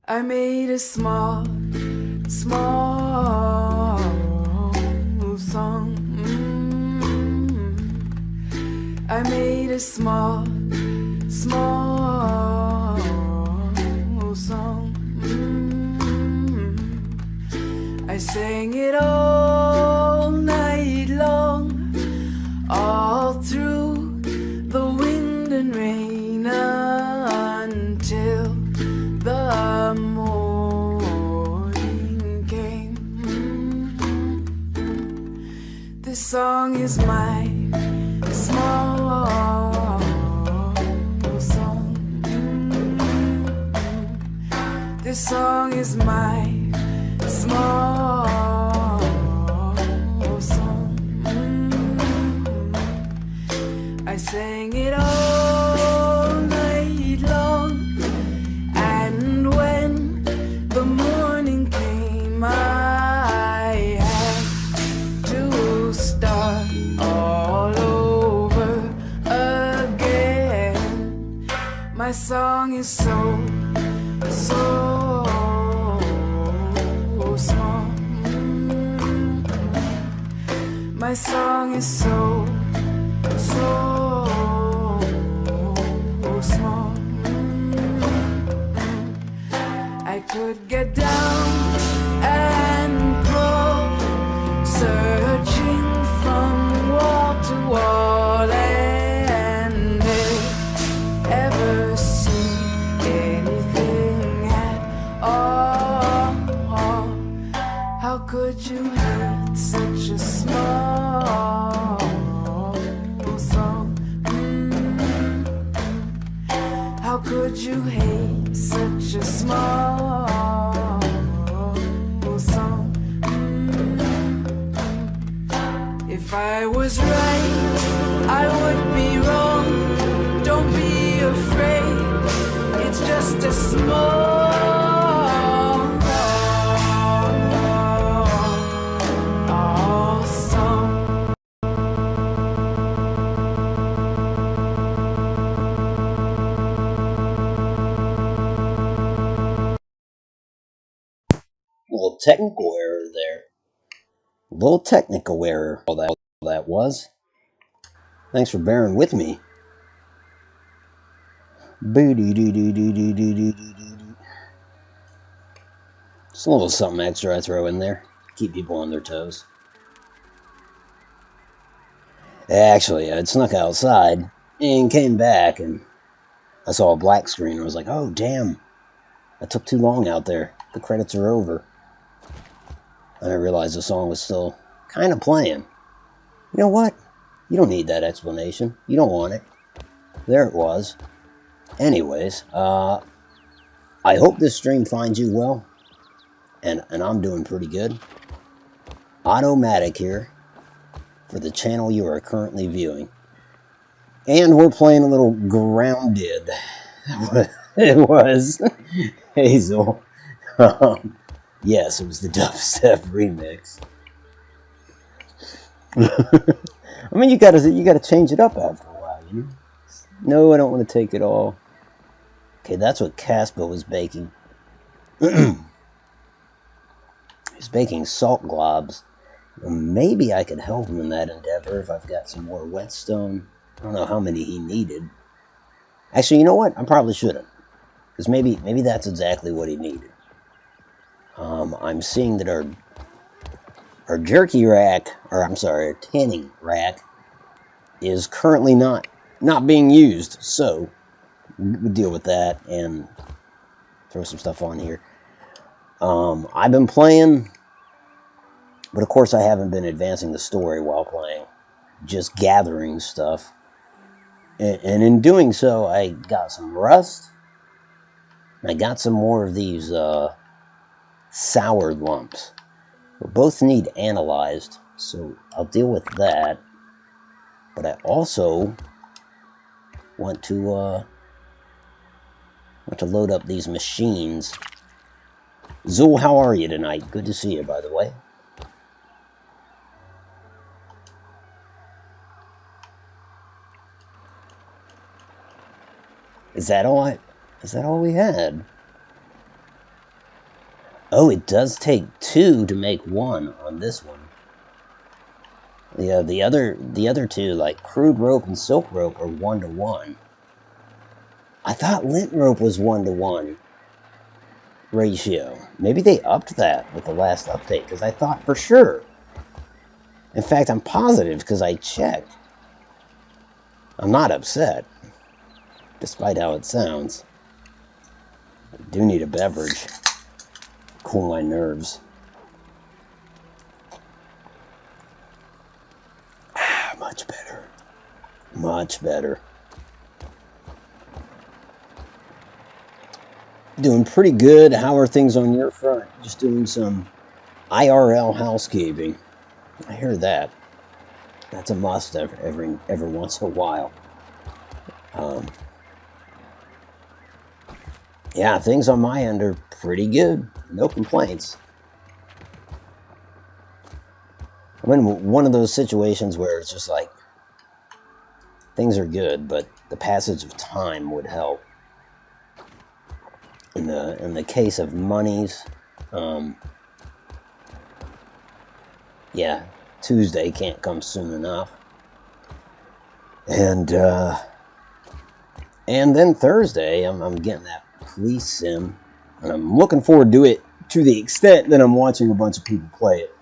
I made a small, small song. I made a small, small song. I sang it all night long, all through the wind and rain until the morning came. This song is my small song. This song is my small song. I sang it all night long, and when the morning came, I had to start all over again. My song is so small. My song is so small. I could get down and crawl, searching from wall to wall, and ever see anything at all. How could you hate such a small song? How could you hate such a small song? If I was right, I would be wrong. Don't be afraid, it's just a small song. Little technical error there. Little technical error. All that was. Thanks for bearing with me. Just a little something extra I throw in there. Keep people on their toes. Actually, I'd snuck outside and came back and I saw a black screen. I was like, oh, damn. I took too long out there. The credits are over. And I realized the song was still kind of playing. You know what? You don't need that explanation. You don't want it. There it was. Anyways, I hope this stream finds you well. And I'm doing pretty good. Automatic here for the channel you are currently viewing. And we're playing a little Grounded. It was Hazel. Yes, it was the dubstep remix. I mean, you gotta change it up after a while, you know? No, I don't want to take it all. Okay, that's what Casper was baking. He's baking salt globs. Well, maybe I could help him in that endeavor if I've got some more whetstone. I don't know how many he needed. Actually, you know what? I probably shouldn't. Because maybe that's exactly what he needed. I'm seeing that our jerky rack, or I'm sorry, our tanning rack, is currently not being used. So we'll deal with that and throw some stuff on here. I've been playing, but of course I haven't been advancing the story while playing. Just gathering stuff. And in doing so, I got some rust. I got some more of these sour lumps. They both need analyzed, so I'll deal with that. But I also want to load up these machines. Zool, how are you tonight? Good to see you, by the way. Is that all we had? Oh, it does take 2 to make 1 on this one. Yeah, the other 2, like crude rope and silk rope, are 1-to-1. I thought lint rope was 1-to-1 ratio. Maybe they upped that with the last update, because I thought for sure. In fact, I'm positive because I checked. I'm not upset, despite how it sounds. I do need a beverage. Cool my nerves. Much better. Much better. Doing pretty good. How are things on your front? Just doing some IRL housekeeping. I hear that. That's a must every once in a while. Yeah, things on my end are pretty good. No complaints. I'm in one of those situations where it's just like things are good, but the passage of time would help. In the case of monies, yeah, Tuesday can't come soon enough, and then Thursday I'm getting that police sim, and I'm looking forward to it to the extent that I'm watching a bunch of people play it.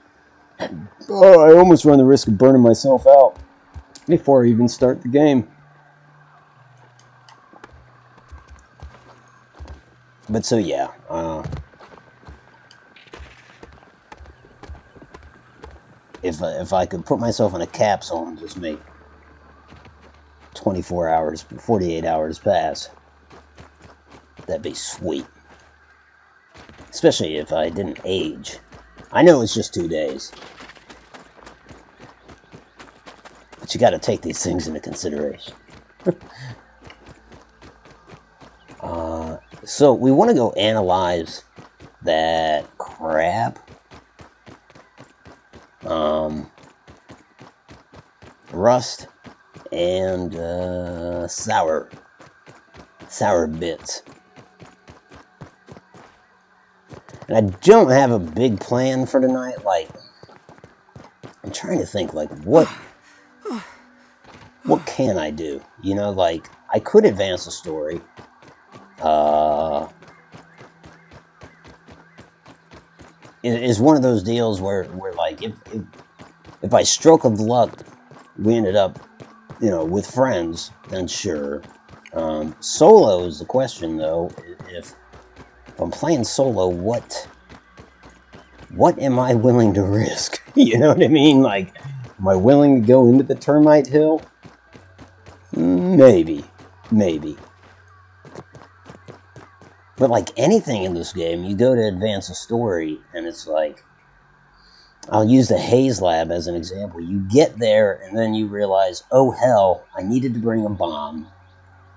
Oh, I almost run the risk of burning myself out before I even start the game. But so yeah, if I could put myself in a capsule and just make 24 hours, 48 hours pass, that'd be sweet. Especially if I didn't age. I know it's just 2 days, but you got to take these things into consideration. So we want to go analyze that crab, rust, and sour bits. And I don't have a big plan for tonight. Like, I'm trying to think, like, what can I do? You know, like, I could advance the story. It is one of those deals where like, if by stroke of luck we ended up, with friends, then sure. Solo is the question, though. If I'm playing solo, what am I willing to risk? You know what I mean? Like, am I willing to go into the termite hill? Maybe. But like anything in this game, you go to advance a story, and it's like, I'll use the Haze Lab as an example. You get there, and then you realize, oh hell, I needed to bring a bomb.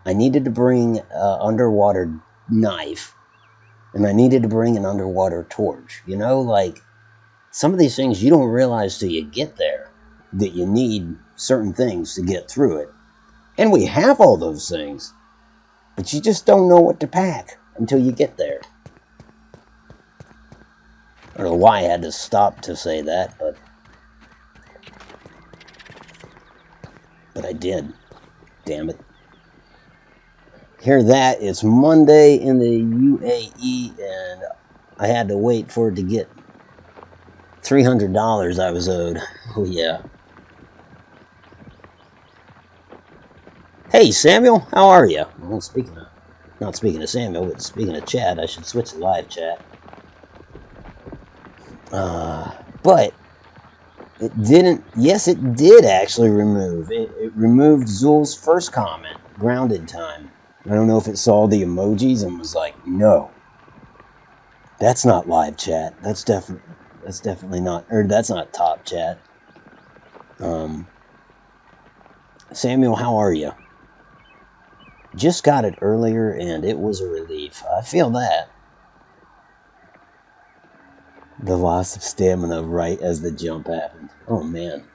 I needed to bring an underwater knife. And I needed to bring an underwater torch. You know, like, some of these things you don't realize till you get there, that you need certain things to get through it. And we have all those things, but you just don't know what to pack until you get there. I don't know why I had to stop to say that, but I did. Damn it. Hear that? It's Monday in the UAE, and I had to wait for it to get $300 I was owed. Oh yeah. Hey Samuel, how are you? Well, not speaking of Samuel, but speaking of chat, I should switch to live chat. But it didn't. Yes, it did actually remove. It removed Zul's first comment, grounded time. I don't know if it saw the emojis and was like, no, that's not live chat. That's definitely not, or that's not top chat. Samuel, how are you? Just got it earlier, and it was a relief. I feel that. The loss of stamina right as the jump happened. Oh, man.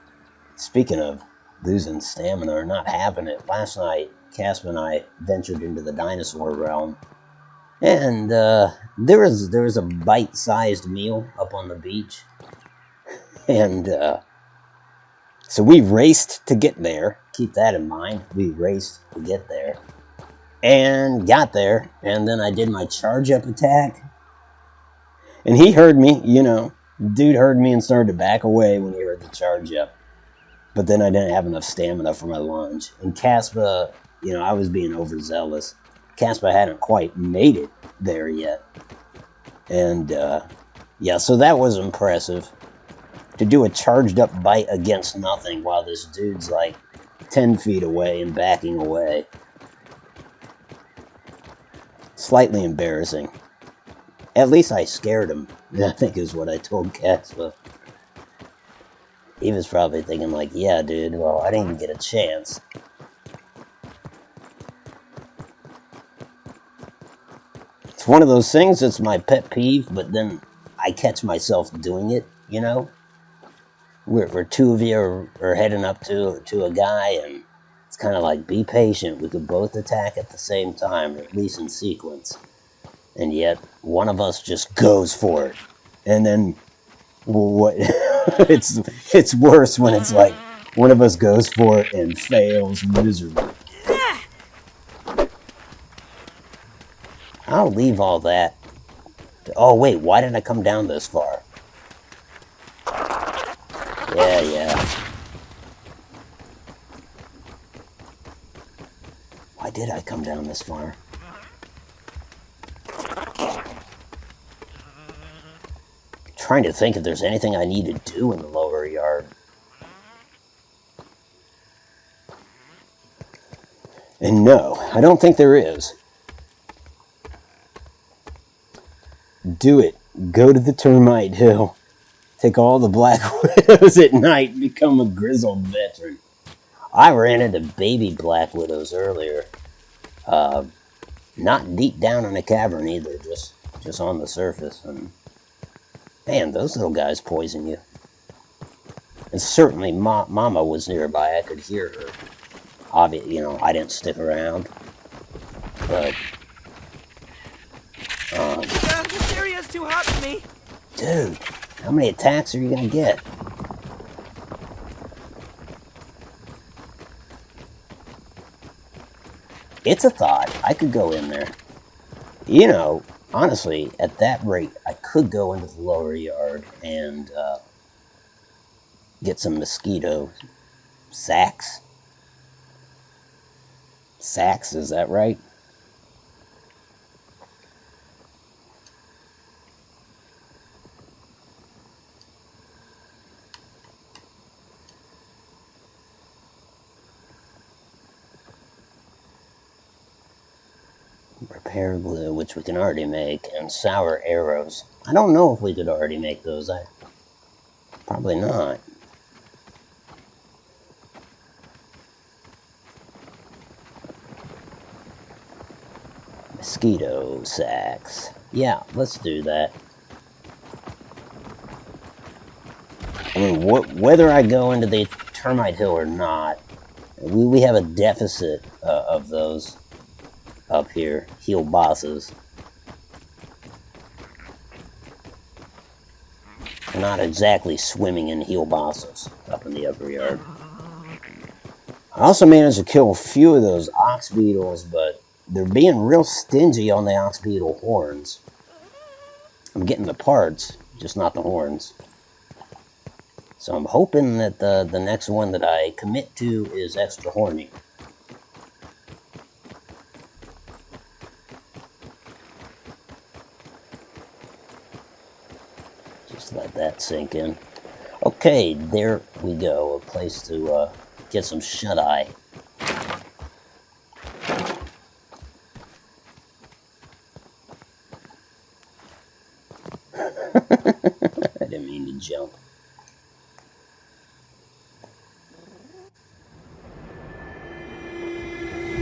Speaking of losing stamina or not having it, last night, Casp and I ventured into the dinosaur realm. And there was a bite-sized meal up on the beach, and so we raced to get there. Keep that in mind. We raced to get there, and got there, and then I did my charge-up attack, and he heard me. Dude heard me and started to back away when he heard the charge-up. But then I didn't have enough stamina for my lunge, and Caspa, I was being overzealous. Caspa hadn't quite made it there yet. And, yeah, so that was impressive. To do a charged up bite against nothing while this dude's like 10 feet away and backing away. Slightly embarrassing. At least I scared him, I think is what I told Caspa. He was probably thinking like, yeah, dude, well, I didn't even get a chance. It's one of those things that's my pet peeve, but then I catch myself doing it, Where two of you are heading up to a guy, and it's kind of like, be patient. We could both attack at the same time, or at least in sequence. And yet, one of us just goes for it. And then, what? It's worse when it's like, one of us goes for it and fails miserably. I'll leave all that. Oh, wait, why did I come down this far? Yeah. Why did I come down this far? Trying to think if there's anything I need to do in the lower yard. And no, I don't think there is. Do it. Go to the Termite Hill. Take all the Black Widows at night and become a grizzled veteran. I ran into baby Black Widows earlier. Not deep down in a cavern either, just on the surface. And man, those little guys poison you. And certainly Mama was nearby. I could hear her. Obviously, I didn't stick around. But This area's too hot for me. dude, how many attacks are you gonna get? It's a thought. I could go in there. Honestly, at that rate, I could go into the lower yard and get some mosquito sacks. Sacks, is that right? Repair glue, which we can already make, and sour arrows. I don't know if we could already make those. Probably not. Mosquito sacks. Yeah, let's do that. I mean, whether I go into the Termite Hill or not, we have a deficit of those up here, heal bosses. We're not exactly swimming in heal bosses up in the upper yard. I also managed to kill a few of those ox beetles, but they're being real stingy on the ox beetle horns. I'm getting the parts, just not the horns. So I'm hoping that the next one that I commit to is extra horny. Let that sink in. Okay, there we go. A place to get some shut-eye. I didn't mean to jump.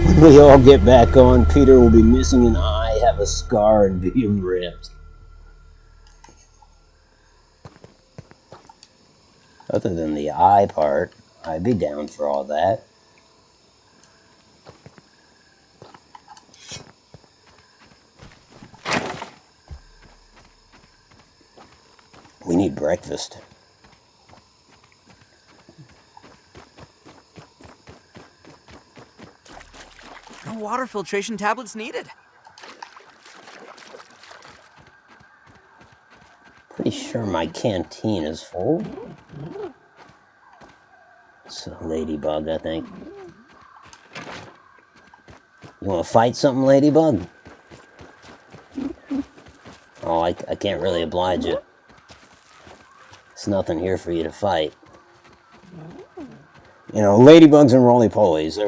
When we all get back on, Peter will be missing an eye, have a scar, and be ripped. Other than the eye part, I'd be down for all that. breakfast. No water filtration tablets needed. Pretty sure my canteen is full. It's a ladybug, I think. You want to fight something, ladybug? Oh, I can't really oblige you. There's nothing here for you to fight. You know, ladybugs and roly-polies,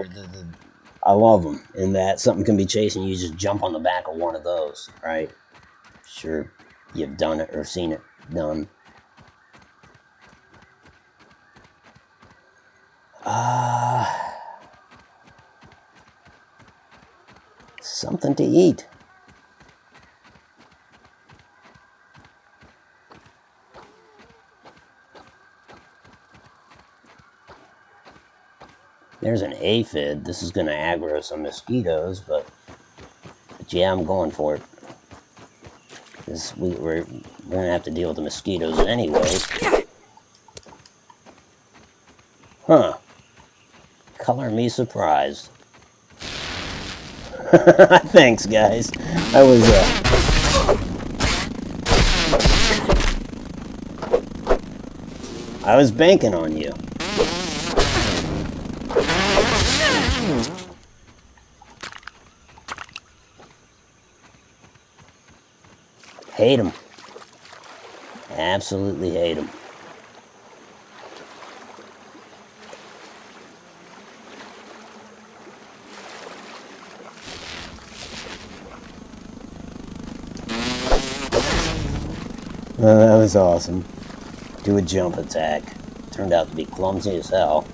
I love them. In that something can be chasing you, just jump on the back of one of those, right? Sure, you've done it or seen it done. Something to eat. There's an aphid. This is going to aggro some mosquitoes, but yeah, I'm going for it. We're going to have to deal with the mosquitoes anyway. Huh. Color me surprised. Thanks, guys. I was banking on you. Hate him. Absolutely hate him. That was awesome. Do a jump attack. Turned out to be clumsy as hell.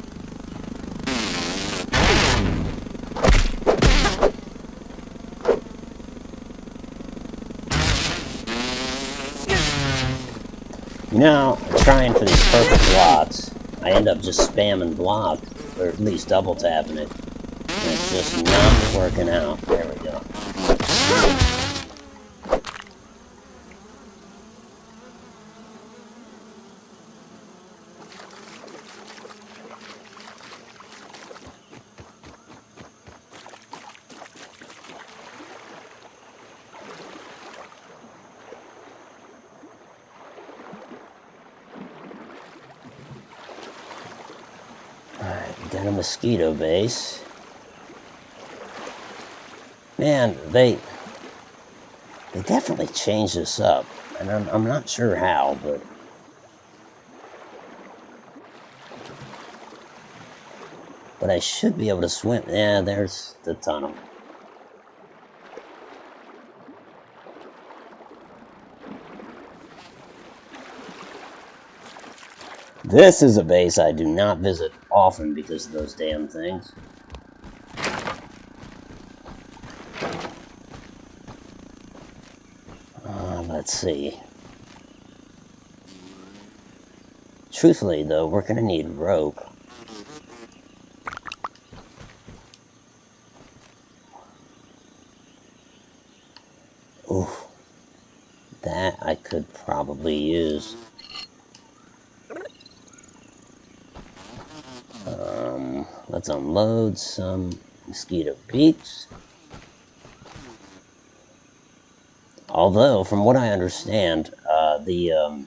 You know, trying for these perfect blocks, I end up just spamming block, or at least double tapping it, and it's just not working out. There we go. Got a mosquito base. Man, they definitely changed this up, and I'm not sure how, but I should be able to swim. Yeah, there's the tunnel. This is a base I do not visit often because of those damn things. Let's see. Truthfully, though, we're going to need rope. Oof. That I could probably use. Let's unload some mosquito peaks. Although, from what I understand, the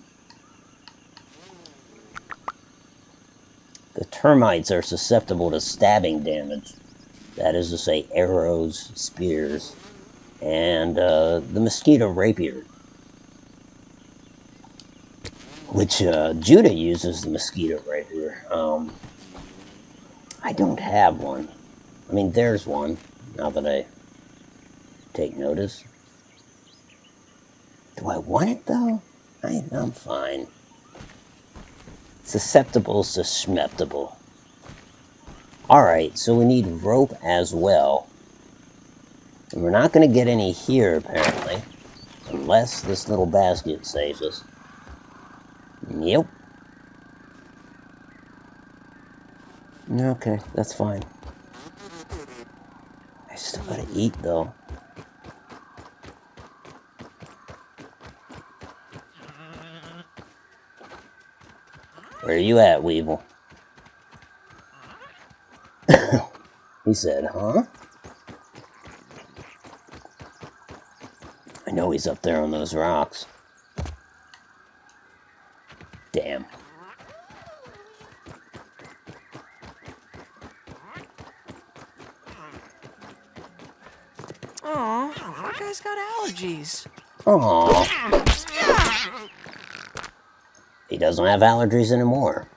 termites are susceptible to stabbing damage. That is to say, arrows, spears, and the mosquito rapier. Which Judah uses the mosquito rapier. I don't have one. I mean, there's one, now that I take notice. Do I want it, though? I'm fine. Susceptible to schmeptible. Alright, so we need rope as well. And we're not going to get any here, apparently. Unless this little basket saves us. Yep. Okay, that's fine. I still gotta eat, though. Where you at, Weevil? He said, huh? I know he's up there on those rocks. Damn. Aw, that guy's got allergies. Aww. He doesn't have allergies anymore.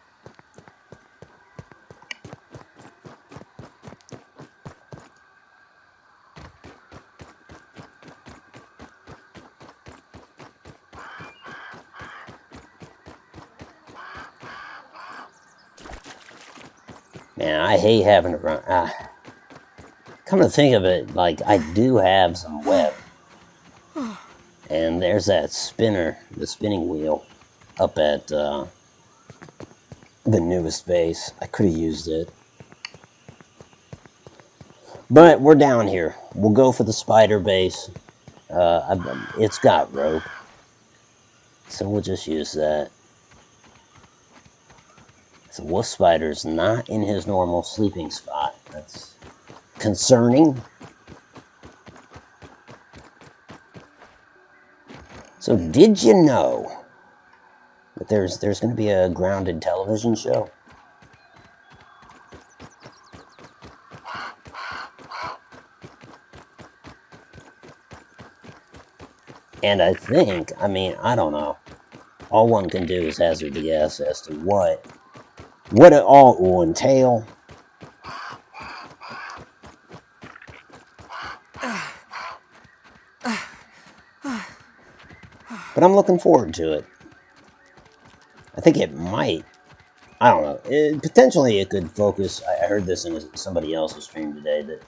Man, I hate having to run. Come to think of it, like, I do have some web. And there's that spinner, the spinning wheel, up at the newest base. I could have used it. But we're down here. We'll go for the spider base. It's got rope. So we'll just use that. The wolf spider's not in his normal sleeping spot. That's concerning. So did you know that there's going to be a grounded television show? And I think, I mean, I don't know. All one can do is hazard the guess as to what it all will entail. But I'm looking forward to it. I think it might. I don't know. Potentially it could focus. I heard this in somebody else's stream today, that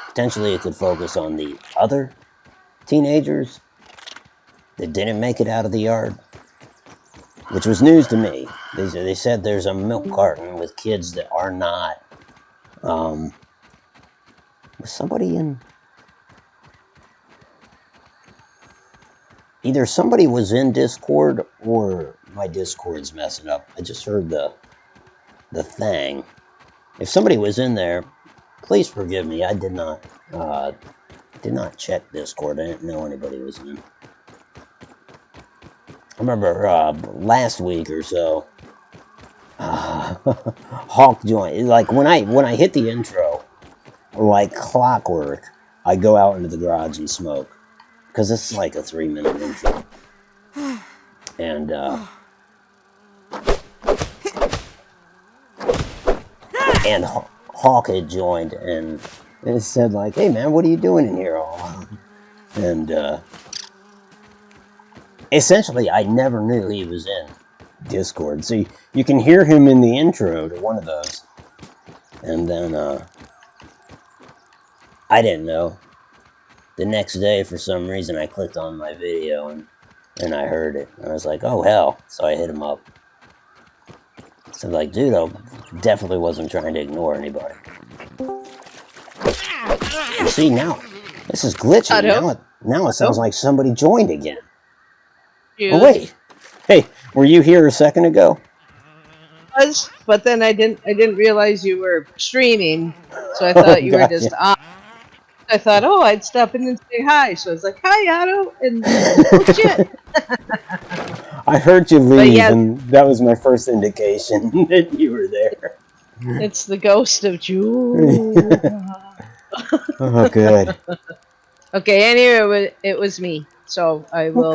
potentially it could focus on the other teenagers that didn't make it out of the yard. Which was news to me. They said there's a milk carton with kids that are not. Was somebody in? Either somebody was in Discord or my Discord's messing up. I just heard the thing. If somebody was in there, please forgive me. I did not check Discord. I didn't know anybody was in. I remember last week or so, Hawk joined. Like when I hit the intro, like clockwork, I go out into the garage and smoke, because it's like a 3-minute intro. And Hawk had joined and it said like, "Hey man, what are you doing in here all alone?" And essentially, I never knew he was in Discord. So you can hear him in the intro to one of those. And then, I didn't know. The next day, for some reason, I clicked on my video and I heard it. And I was like, oh, hell. So I hit him up. So I'm like, dude, I definitely wasn't trying to ignore anybody. You see, now, this is glitching. Now it sounds like somebody joined again. Oh, wait. Hey, were you here a second ago? But then I didn't realize you were streaming, so I thought you were just on. I thought, oh, I'd stop in and say hi. So I was like, hi, Otto, and oh shit. I heard you leave, and that was my first indication that you were there. It's the ghost of June. Oh, good. Okay, anyway, it was me. So I will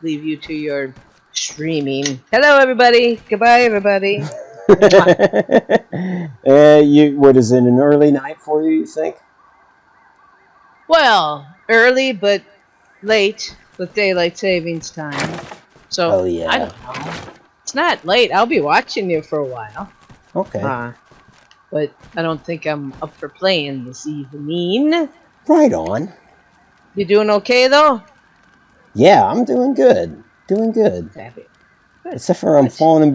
leave you to your streaming. Hello, everybody. Goodbye, everybody. What is it, an early night for you think? Well, early but late with daylight savings time. So I don't know. It's not late. I'll be watching you for a while. Okay. But I don't think I'm up for playing this evening. Right on. You doing okay, though? Yeah, I'm doing good. Doing good. Good. Except for I'm falling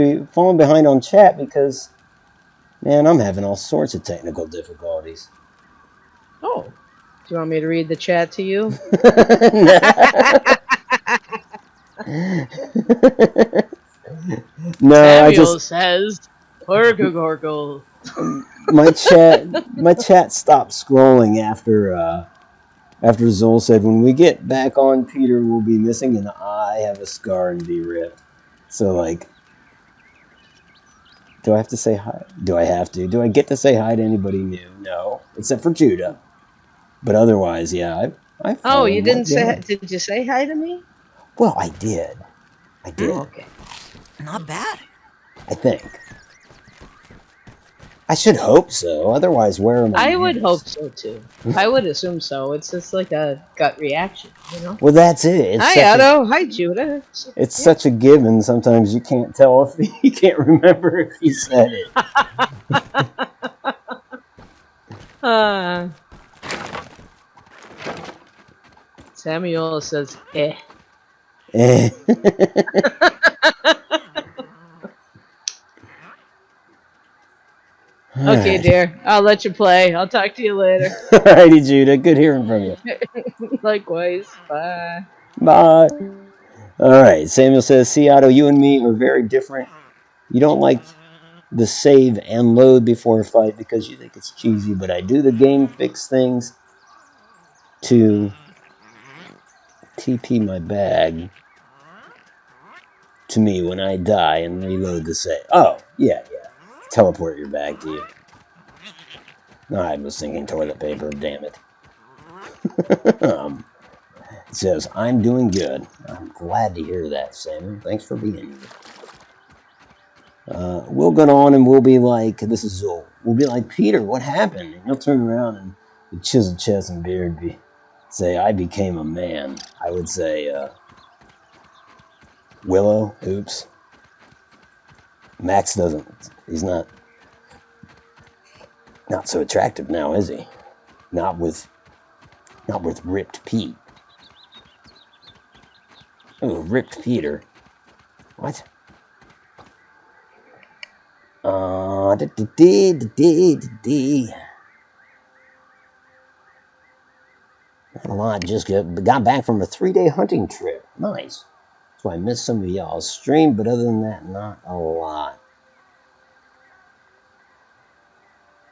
behind on chat because, man, I'm having all sorts of technical difficulties. Oh. Do you want me to read the chat to you? No, I Samuel just says, Gorgle. my chat stopped scrolling after Zol said, "When we get back on, Peter will be missing an eye, have a scar, and be ripped." So like, do I have to say hi? Do I have to? Do I get to say hi to anybody new? No, except for Judah. But otherwise, yeah, I Oh, followed you my didn't say? dad. Did you say hi to me? Well, I did. I did. Oh, okay. Not bad. I think. I should hope so. Otherwise, where am I? I would hope so too. I would assume so. It's just like a gut reaction, you know. Well, that's it. It's Hi, such Otto. Hi, Judah. it's such a given. Sometimes you can't tell if you can't remember if he said it. Samuel says, "Eh." Eh. Okay, Alright. dear. I'll let you play. I'll talk to you later. Alrighty, Judah. Good hearing from you. Likewise. Bye. Bye. Alright, Samuel says, "See, Otto, you and me are very different. You don't like the save and load before a fight because you think it's cheesy, but I do the game fix things to TP my bag to me when I die and reload the save." Oh, yeah. Teleport your bag to you. No, I was thinking toilet paper, damn it. It says, "I'm doing good." I'm glad to hear that, Samuel. Thanks for being here. We'll go on and we'll be like, this is Zol. We'll be like, "Peter, what happened?" And he'll turn around and with chiseled chest and beard say, "I became a man." I would say, Willow, oops. Max he's not so attractive now, is he? Not with ripped Pete. Oh, ripped Peter. What? Not a lot, just got back from a 3-day hunting trip. Nice. So I missed some of y'all's stream, but other than that, not a lot.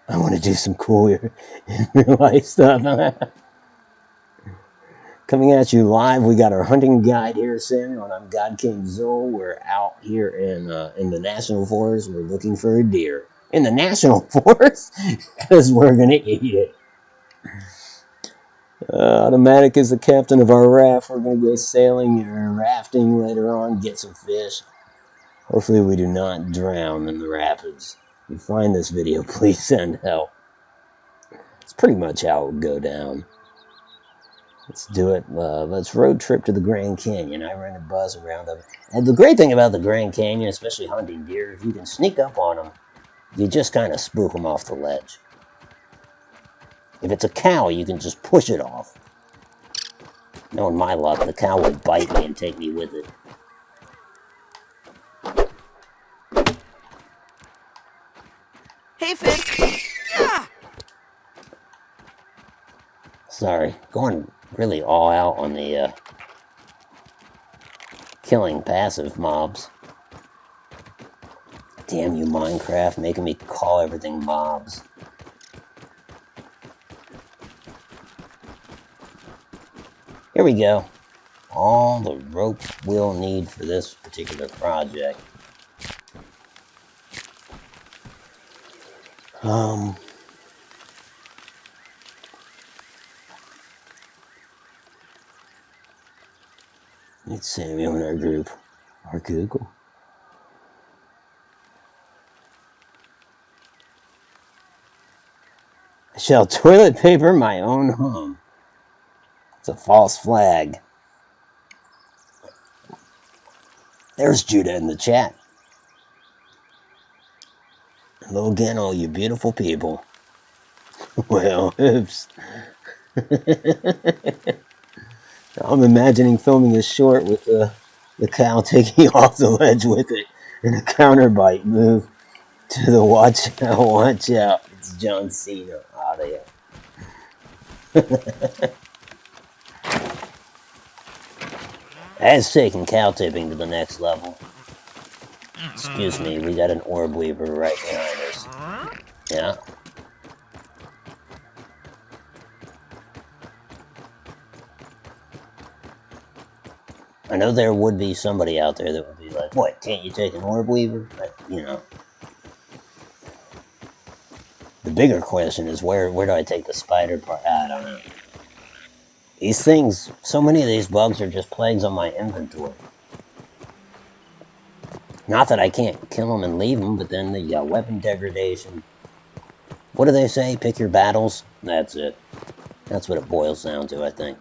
I want to do some cool in real life stuff. Coming at you live, we got our hunting guide here, Samuel, and I'm God King Zol. We're out here in the National Forest. We're looking for a deer. In the National Forest? Because we're going to eat it. Automatic is the captain of our raft. We're going to go sailing or rafting later on, get some fish. Hopefully we do not drown in the rapids. If you find this video, please send help. It's pretty much how it would go down. Let's do it. Let's road trip to the Grand Canyon. I rent a bus around them. And the great thing about the Grand Canyon, especially hunting deer, if you can sneak up on them, you just kind of spook them off the ledge. If it's a cow, you can just push it off. Knowing my luck, the cow would bite me and take me with it. Hey, Finn. Yeah. Sorry, going really all out on the killing passive mobs. Damn you, Minecraft, making me call everything mobs. Here we go. All the rope we'll need for this particular project. It's Samuel in our group. Or Google. I shall toilet paper my own home. It's a false flag. There's Judah in the chat. Hello again, all you beautiful people. Well, oops. I'm imagining filming a short with the cow taking off the ledge with it and a counter bite move to the watch out. It's John Cena out of here. That's taking cow tipping to the next level. Excuse me, we got an orb weaver right behind us. Yeah. I know there would be somebody out there that would be like, what, can't you take an orb weaver? But, you know. The bigger question is where do I take the spider part? I don't know. These things, so many of these bugs are just plagues on my inventory. Not that I can't kill them and leave them, but then you got weapon degradation. What do they say? Pick your battles? That's it. That's what it boils down to, I think.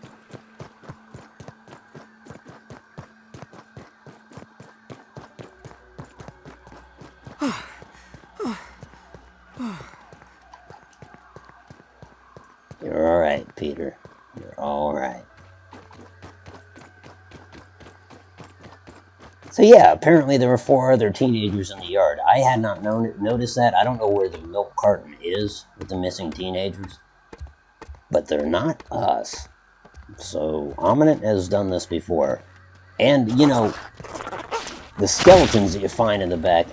You're alright, Peter. You're alright. So yeah, apparently there were 4 other teenagers in the yard. I had not noticed that. I don't know where the milk carton is with the missing teenagers. But they're not us. So, Ominent has done this before. And, you know, the skeletons that you find in the back...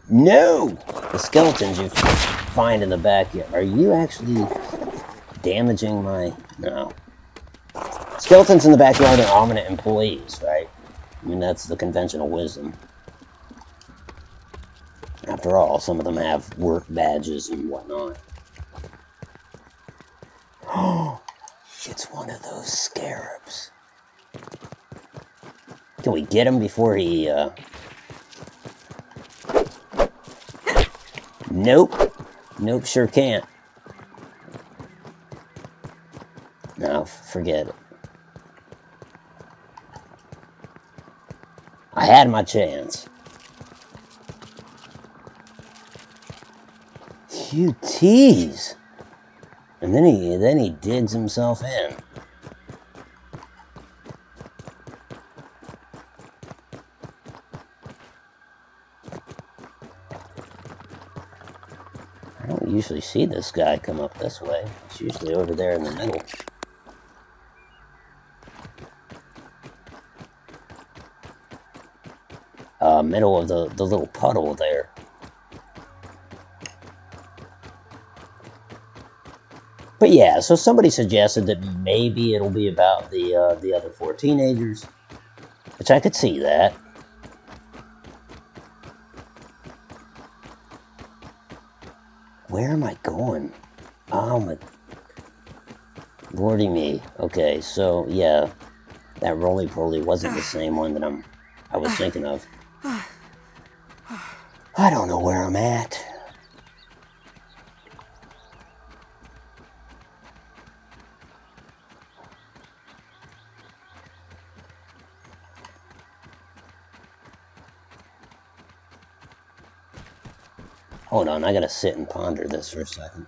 No! The skeletons you find in the backyard. Are you actually damaging my... No. Skeletons in the backyard are Ominent employees, right? I mean, that's the conventional wisdom. After all, some of them have work badges and whatnot. Oh, it's one of those scarabs. Can we get him before he, Nope. Nope, sure can't. No, forget it. I had my chance. You tease. And then he digs himself in. I don't usually see this guy come up this way. It's usually over there in the middle. Middle of the little puddle there. But yeah, so somebody suggested that maybe it'll be about the other 4 teenagers, which I could see that. Where am I going? Oh my... Lordy me. Okay, so yeah, that roly-poly wasn't the same one that I was thinking of. I don't know where I'm at. Hold on, I gotta sit and ponder this for a second.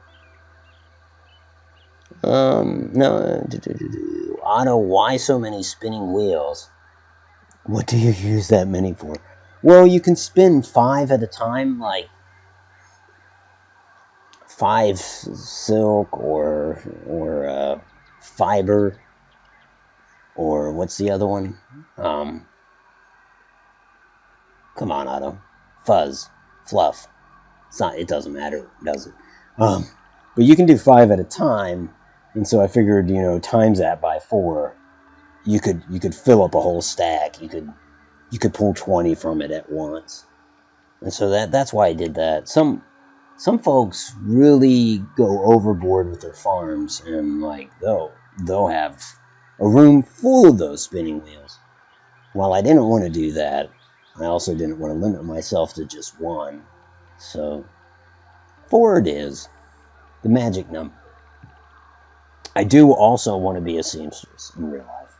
No. Otto, why so many spinning wheels? What do you use that many for? Well, you can spin 5 at a time, like 5 silk or fiber, or what's the other one? Come on, Otto. Fuzz. Fluff. It doesn't matter, does it? But you can do 5 at a time, and so I figured, you know, times that by 4, you could fill up a whole stack. You could pull 20 from it at once. And so that's why I did that. Some folks really go overboard with their farms, and like they'll have a room full of those spinning wheels. While I didn't want to do that, I also didn't want to limit myself to just 1. So 4 it is, the magic number. I do also want to be a seamstress in real life,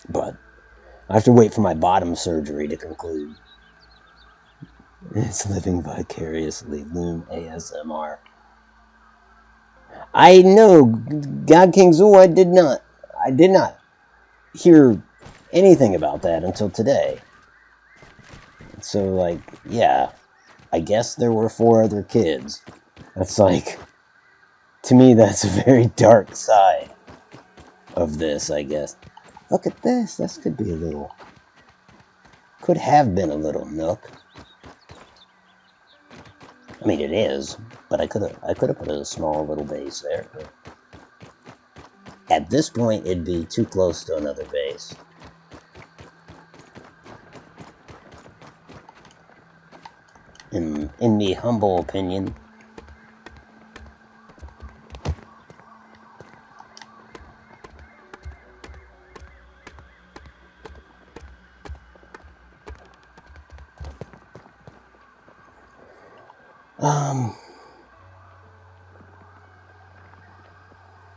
but I have to wait for my bottom surgery to conclude. It's living vicariously. Loom ASMR. I know, God King Zool, I did not hear anything about that until today. So, like, yeah, I guess there were 4 other kids. That's like, to me, that's a very dark side of this, I guess. Look at this. This could be a little... Could have been a little nook. I mean, it is, but I could have put a small little base there. But at this point, it'd be too close to another base. In the humble opinion.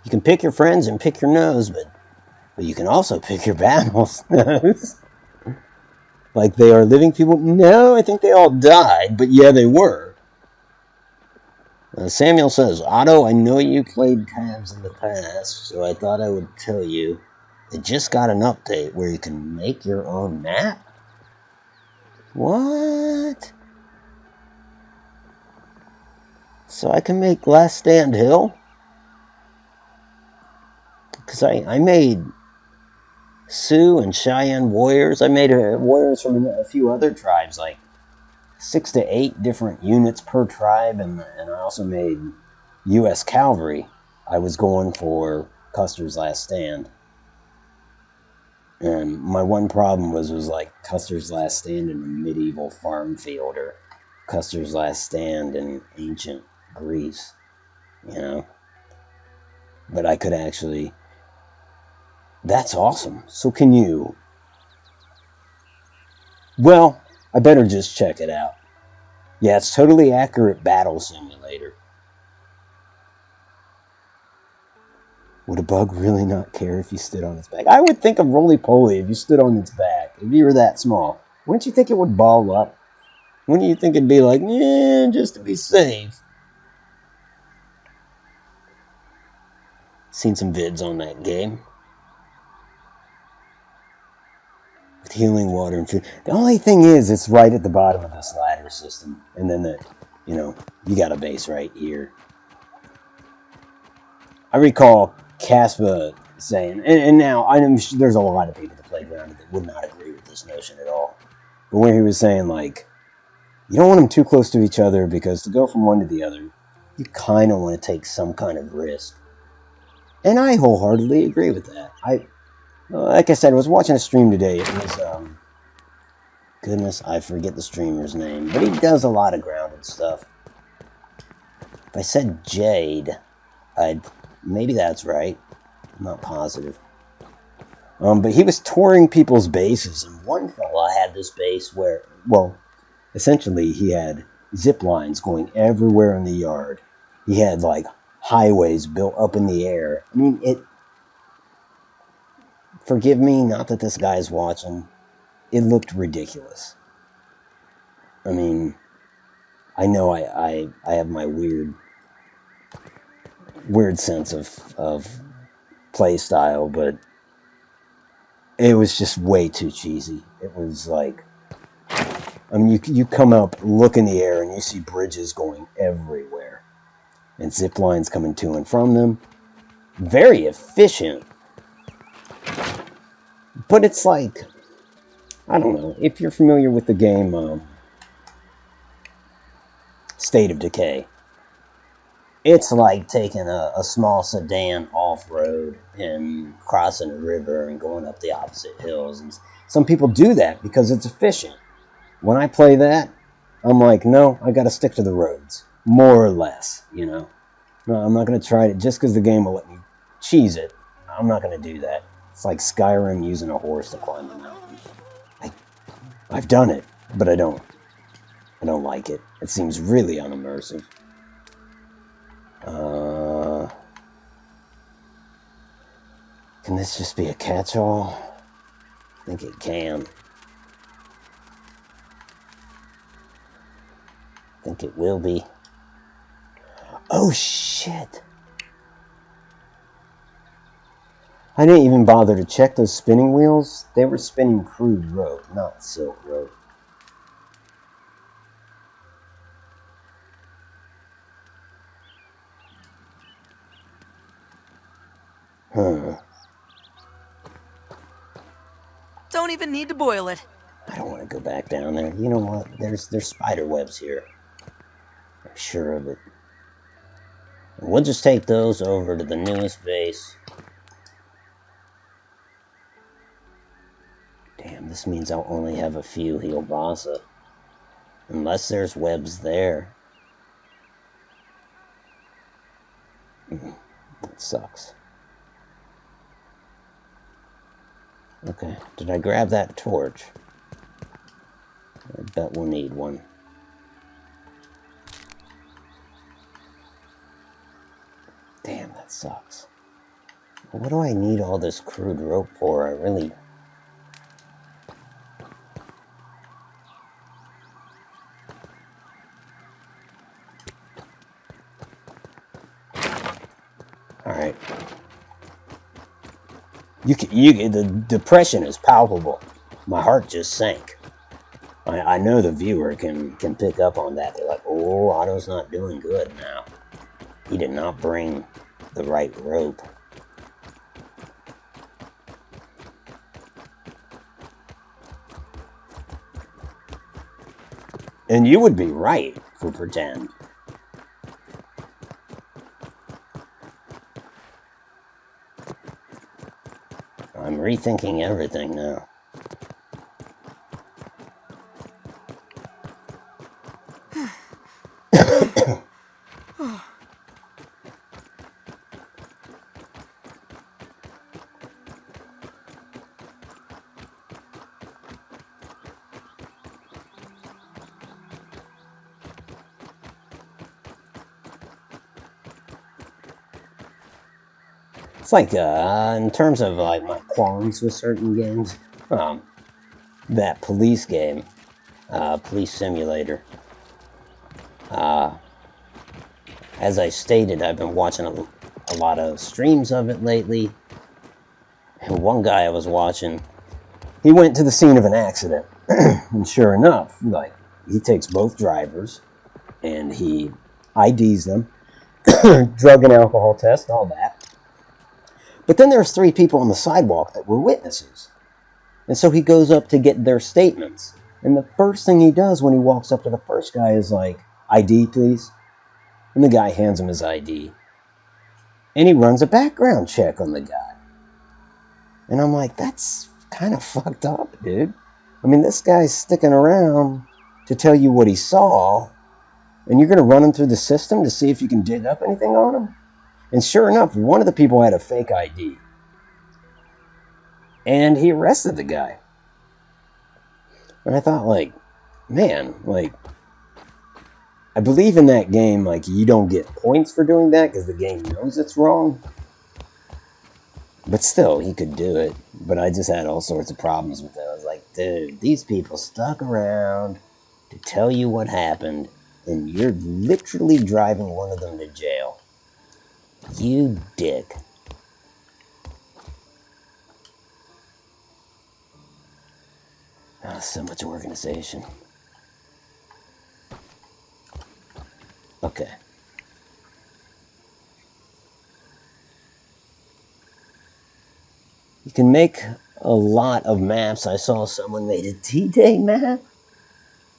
You can pick your friends and pick your nose, but you can also pick your battles. Like they are living people? No, I think they all died, but yeah, they were. Samuel says, Otto, I know you played tabs in the past, so I thought I would tell you. It just got an update where you can make your own map? What? So I can make Last Stand Hill? Because I made Sioux and Cheyenne warriors. I made warriors from a few other tribes, like 6 to 8 different units per tribe, and I also made U.S. Cavalry. I was going for Custer's Last Stand. And my one problem was like Custer's Last Stand in a medieval farm field, or Custer's Last Stand in ancient Greece, you know. But I could actually... That's awesome. So can you... Well, I better just check it out. Yeah, it's totally accurate battle simulator. Would a bug really not care if you stood on its back? I would think of roly-poly if you stood on its back. If you were that small. Wouldn't you think it would ball up? Wouldn't you think it'd be like, just to be safe? Seen some vids on that game. With healing water and food. The only thing is, it's right at the bottom of this ladder system. And then, you got a base right here. I recall Caspa saying, and now I'm sure there's a lot of people that play Grounded that would not agree with this notion at all. But when he was saying, like, you don't want them too close to each other because to go from one to the other, you kind of want to take some kind of risk. And I wholeheartedly agree with that. Like I said, I was watching a stream today. It was, goodness, I forget the streamer's name, but he does a lot of Grounded stuff. If I said Jade, maybe that's right. I'm not positive. But he was touring people's bases, and one fella had this base where, well, essentially he had zip lines going everywhere in the yard. He had, like, highways built up in the air. I mean, forgive me, not that this guy's watching. It looked ridiculous. I mean, I know I have my weird sense of play style, but it was just way too cheesy. It was like, I mean, you come up, look in the air, and you see bridges going everywhere. And zip lines coming to and from them. Very efficient. But it's like, I don't know, if you're familiar with the game State of Decay, it's like taking a small sedan off-road and crossing a river and going up the opposite hills. And some people do that because it's efficient. When I play that, I'm like, no, I gotta stick to the roads. More or less, No, I'm not gonna try it just because the game will let me cheese it. I'm not gonna do that. It's like Skyrim using a horse to climb the mountain. I've done it, but I don't like it. It seems really unimmersive. Can this just be a catch-all? I think it can. I think it will be. Oh, shit! I didn't even bother to check those spinning wheels. They were spinning Crude Road, not Silk Road. Huh. don't even need to boil it. I don't want to go back down there. You know what? There's spider webs here. I'm sure of it. And we'll just take those over to the newest base. Damn, this means I'll only have a few Heelbasa. Unless there's webs there. That sucks. Okay, did I grab that torch? I bet we'll need one. Damn, that sucks. What do I need all this crude rope for? I really... Alright. The depression is palpable. My heart just sank. I know the viewer can pick up on that. They're like, oh, Otto's not doing good now. He did not bring the right rope. And you would be right for pretend. I'm rethinking everything now. It's like, in terms of like my qualms with certain games, that police game, Police Simulator. As I stated, I've been watching a lot of streams of it lately. And one guy I was watching, he went to the scene of an accident. And sure enough, like, he takes both drivers and he IDs them, drug and alcohol test, all that. But then there's 3 people on the sidewalk that were witnesses. And so he goes up to get their statements. And the first thing he does when he walks up to the first guy is like, ID, please. And the guy hands him his ID. And he runs a background check on the guy. And I'm like, that's kind of fucked up, dude. I mean, this guy's sticking around to tell you what he saw. And you're going to run him through the system to see if you can dig up anything on him? And sure enough, one of the people had a fake ID. And he arrested the guy. And I thought, like, man, like, I believe in that game, like, you don't get points for doing that because the game knows it's wrong. But still, he could do it. But I just had all sorts of problems with it. I was like, dude, these people stuck around to tell you what happened, and you're literally driving one of them to jail. You dick. Oh, so much organization. Okay. You can make a lot of maps. I saw someone made a D-Day map.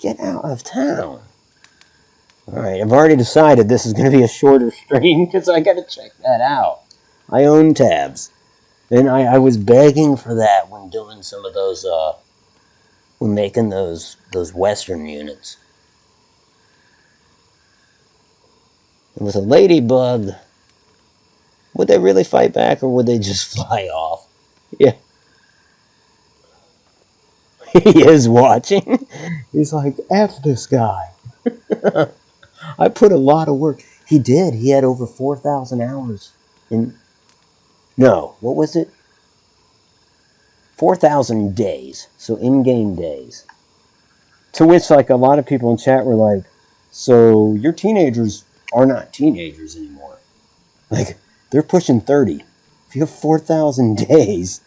Get out of town. Alright, I've already decided this is going to be a shorter stream because I got to check that out. I own tabs. And I was begging for that when doing some of those, when making those Western units. And with a ladybug, would they really fight back or would they just fly off? Yeah. He is watching. He's like, F this guy. I put a lot of work. He did. He had over 4,000 hours in... No, what was it? 4,000 days. So in-game days. To which, like, a lot of people in chat were like, so your teenagers are not teenagers anymore. Like, they're pushing 30. If you have 4,000 days,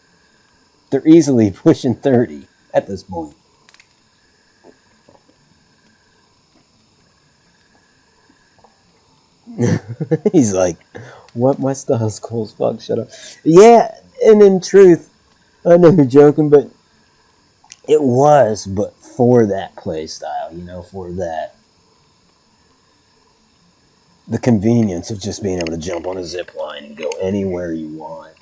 they're easily pushing 30 at this point. He's like, what? My style's cool as fuck, shut up. Yeah, and in truth, I know you're joking, but It was, but for that play style, for the convenience of just being able to jump on a zip line and go anywhere you want.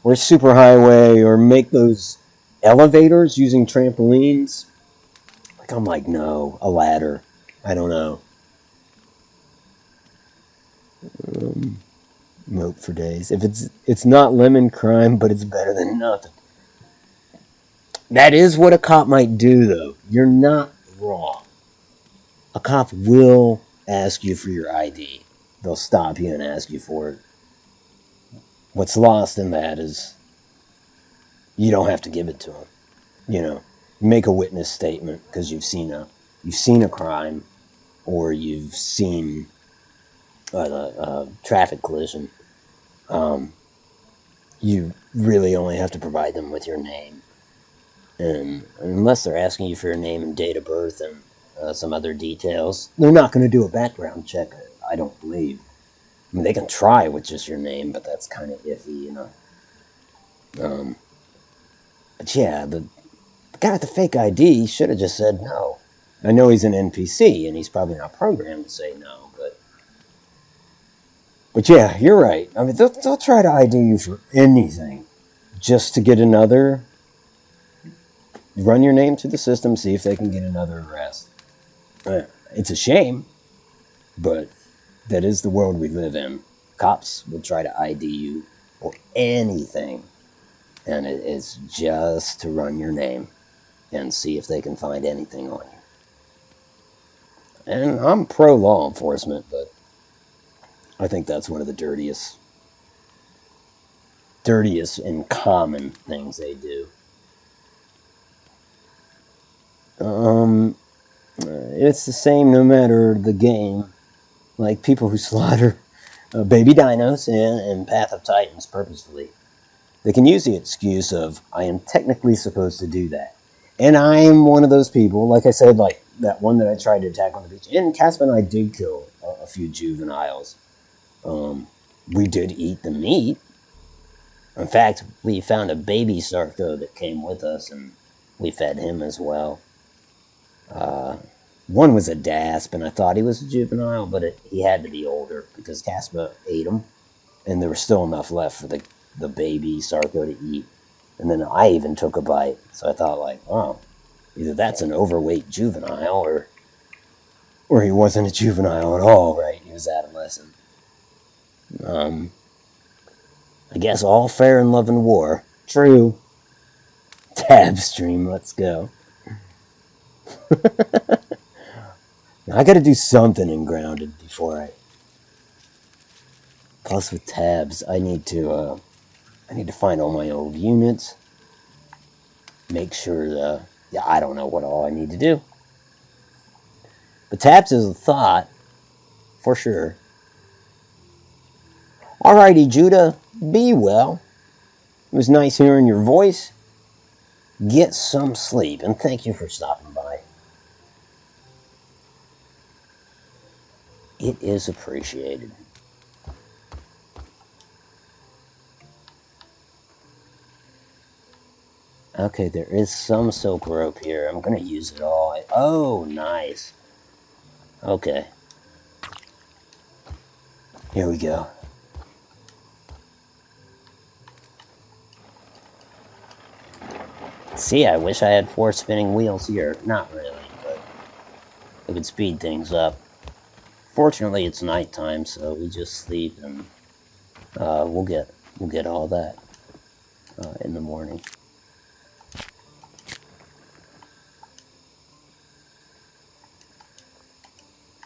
Or superhighway, or make those elevators using trampolines. Like, I'm like, no, a ladder. I don't know. Mope for days. If it's not lemon crime, but it's better than nothing. That is what a cop might do, though. You're not wrong. A cop will ask you for your ID. They'll stop you and ask you for it. What's lost in that is you don't have to give it to them. You make a witness statement because you've seen a crime, or you've seen a traffic collision. You really only have to provide them with your name, and unless they're asking you for your name and date of birth and some other details, they're not going to do a background check. I don't believe. I mean, they can try with just your name, but that's kind of iffy, But yeah, the guy with the fake ID should have just said no. I know he's an NPC, and he's probably not programmed to say no, but yeah, you're right. I mean, they'll try to ID you for anything, just to get run your name through the system, see if they can get another arrest. It's a shame, but that is the world we live in. Cops will try to ID you for anything, and it is just to run your name and see if they can find anything on you. And I'm pro law enforcement, but I think that's one of the dirtiest and common things they do. It's the same no matter the game. Like people who slaughter baby dinos and Path of Titans purposefully. They can use the excuse of, I am technically supposed to do that. And I am one of those people, like I said, like that one that I tried to attack on the beach. And Casper and I did kill a few juveniles. We did eat the meat. In fact, we found a baby Sarco that came with us, and we fed him as well. One was a Dasp, and I thought he was a juvenile, but he had to be older because Casper ate him, and there was still enough left for the baby Sarco to eat. And then I even took a bite, so I thought, like, oh, either that's an overweight juvenile, or he wasn't a juvenile at all, right? He was adolescent. I guess all fair in love and war. True. Tab stream, let's go. Now, I gotta do something in Grounded before I... Plus with tabs, I need to find all my old units. Make sure I don't know what all I need to do. But tabs is a thought, for sure. Alrighty, Judah, be well. It was nice hearing your voice. Get some sleep, and thank you for stopping by. It is appreciated. Okay, there is some silk rope here. I'm going to use it all. Oh, nice. Okay. Here we go. See, I wish I had 4 spinning wheels here. Not really, but it would speed things up. Fortunately, it's nighttime, so we just sleep, and we'll get all that in the morning.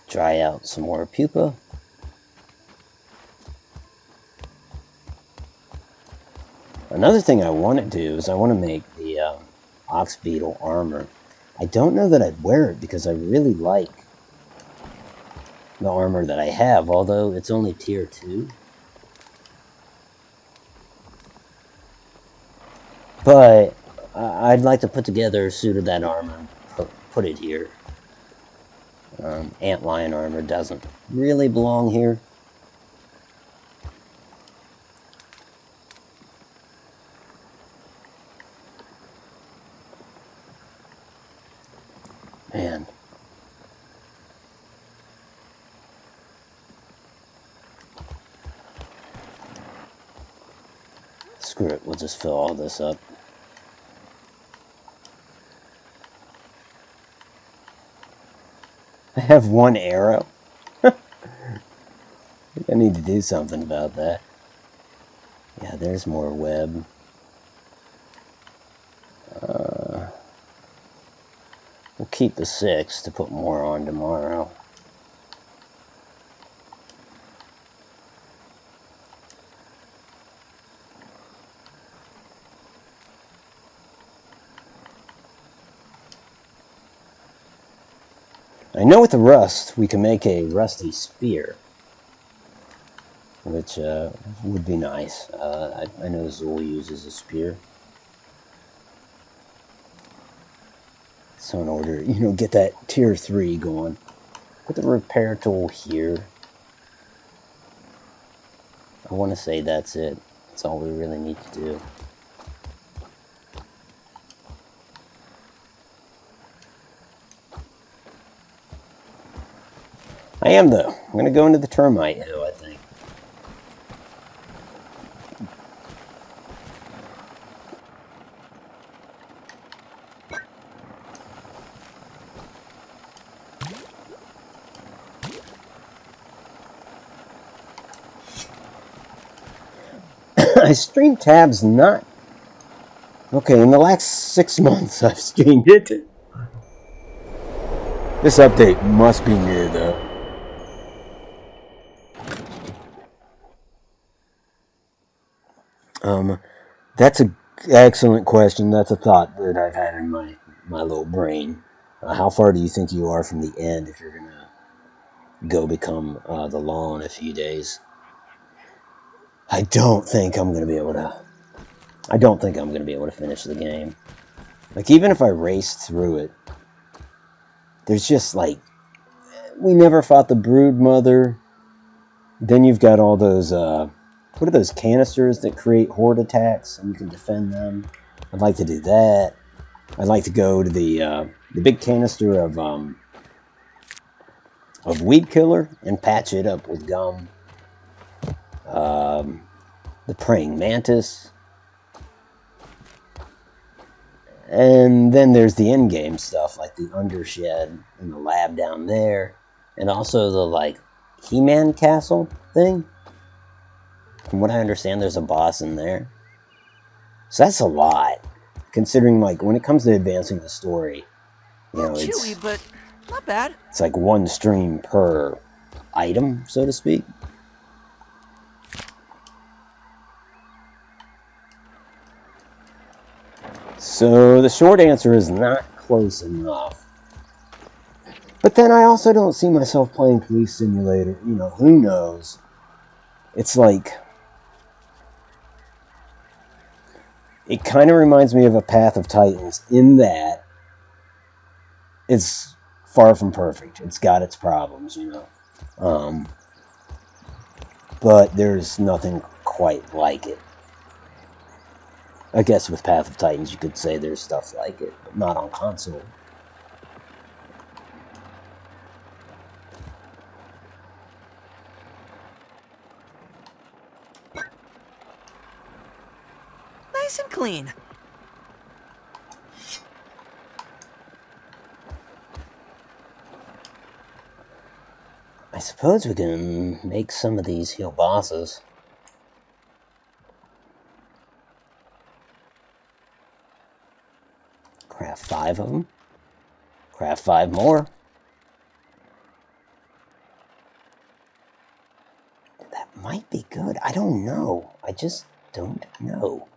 Try out some more pupa. Another thing I want to do is I want to make the Ox Beetle armor. I don't know that I'd wear it because I really like the armor that I have, although it's only tier 2. But I'd like to put together a suit of that armor and put it here. Antlion armor doesn't really belong here. Man. Screw it, we'll just fill all this up. I have one arrow. I need to do something about that. Yeah, there's more web. We'll keep the 6 to put more on tomorrow. I know with the rust, we can make a rusty spear, which would be nice. I know Zool uses a spear. So in order, get that tier 3 going, put the repair tool here. I want to say that's it. That's all we really need to do. I am, though. I'm going to go into the termite hill, I think. I streamed tabs not... Okay, in the last 6 months I've streamed it. This update must be new, though. That's an excellent question. That's a thought that I've had in my little brain. How far do you think you are from the end if you're going to go become the law in a few days? I don't think I'm going to be able to finish the game. Like, even if I raced through it, there's just, like, we never fought the brood mother. Then you've got all those, what are those canisters that create horde attacks and you can defend them? I'd like to do that. I'd like to go to the big canister of weed killer and patch it up with gum. The praying mantis. And then there's the in-game stuff, like the undershed and the lab down there. And also the, like, He-Man castle thing. From what I understand, there's a boss in there. So that's a lot. Considering, like, when it comes to advancing the story, Chewy, but not bad. It's like one stream per item, so to speak. So the short answer is not close enough. But then I also don't see myself playing Police Simulator. Who knows? It's like... It kind of reminds me of a Path of Titans in that it's far from perfect. It's got its problems, but there's nothing quite like it. I guess with Path of Titans you could say there's stuff like it, but not on console. Nice and clean. I suppose we can make some of these hill bosses. Craft 5 of them. Craft 5 more. That might be good. I don't know. I just don't know.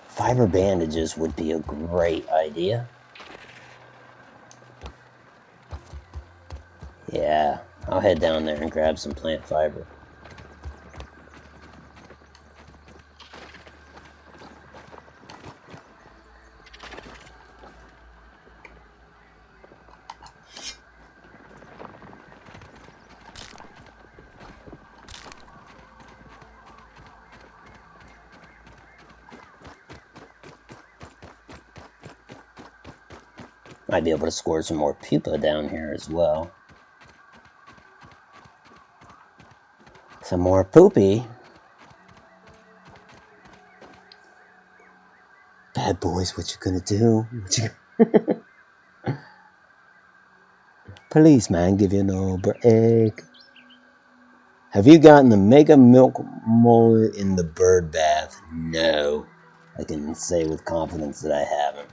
Fiber bandages would be a great idea. Yeah, I'll head down there and grab some plant fiber. Might be able to score some more pupa down here as well. Some more poopy. Bad boys, what you gonna do? Policeman, give you no break. Have you gotten the Mega Milk Molar in the bird bath? No. I can say with confidence that I haven't.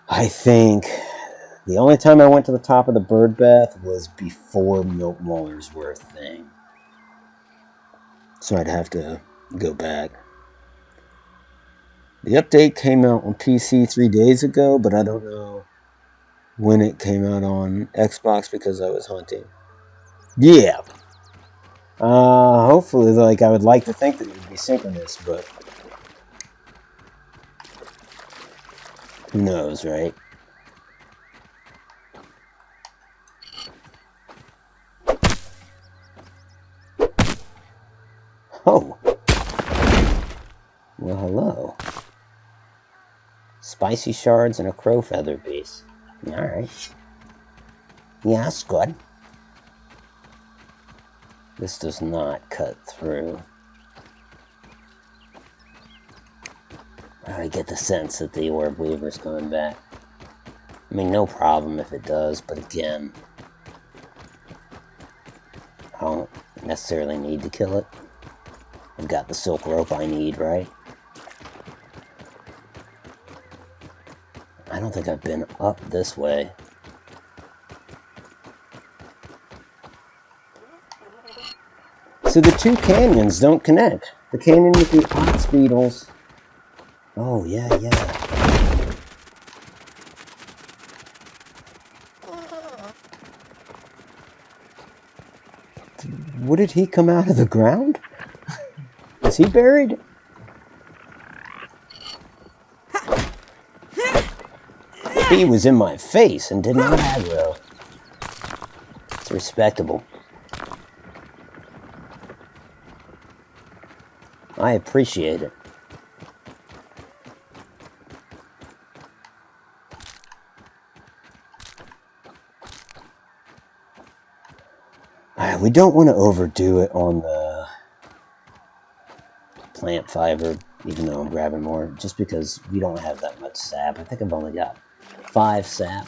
I think the only time I went to the top of the bird bath was before Milk Molars were a thing. So I'd have to go back. The update came out on PC 3 days ago, but I don't know when it came out on Xbox because I was hunting. Yeah. Hopefully, like, I would like to think that it would be synchronous, but who knows, right? Oh. Well, hello. Spicy shards and a crow feather piece. Alright. Yeah, that's good. This does not cut through. I get the sense that the Orb Weaver's coming back. I mean, no problem if it does, but again, I don't necessarily need to kill it. I've got the silk rope I need, right? I don't think I've been up this way. So the two canyons don't connect. The canyon with the ox beetles. Oh, yeah. What, did he come out of the ground? Is he buried? He was in my face and did not aggro. It's respectable. I appreciate it. We don't want to overdo it on the plant fiber, even though I'm grabbing more, just because we don't have that much sap. I think I've only got 5 sap.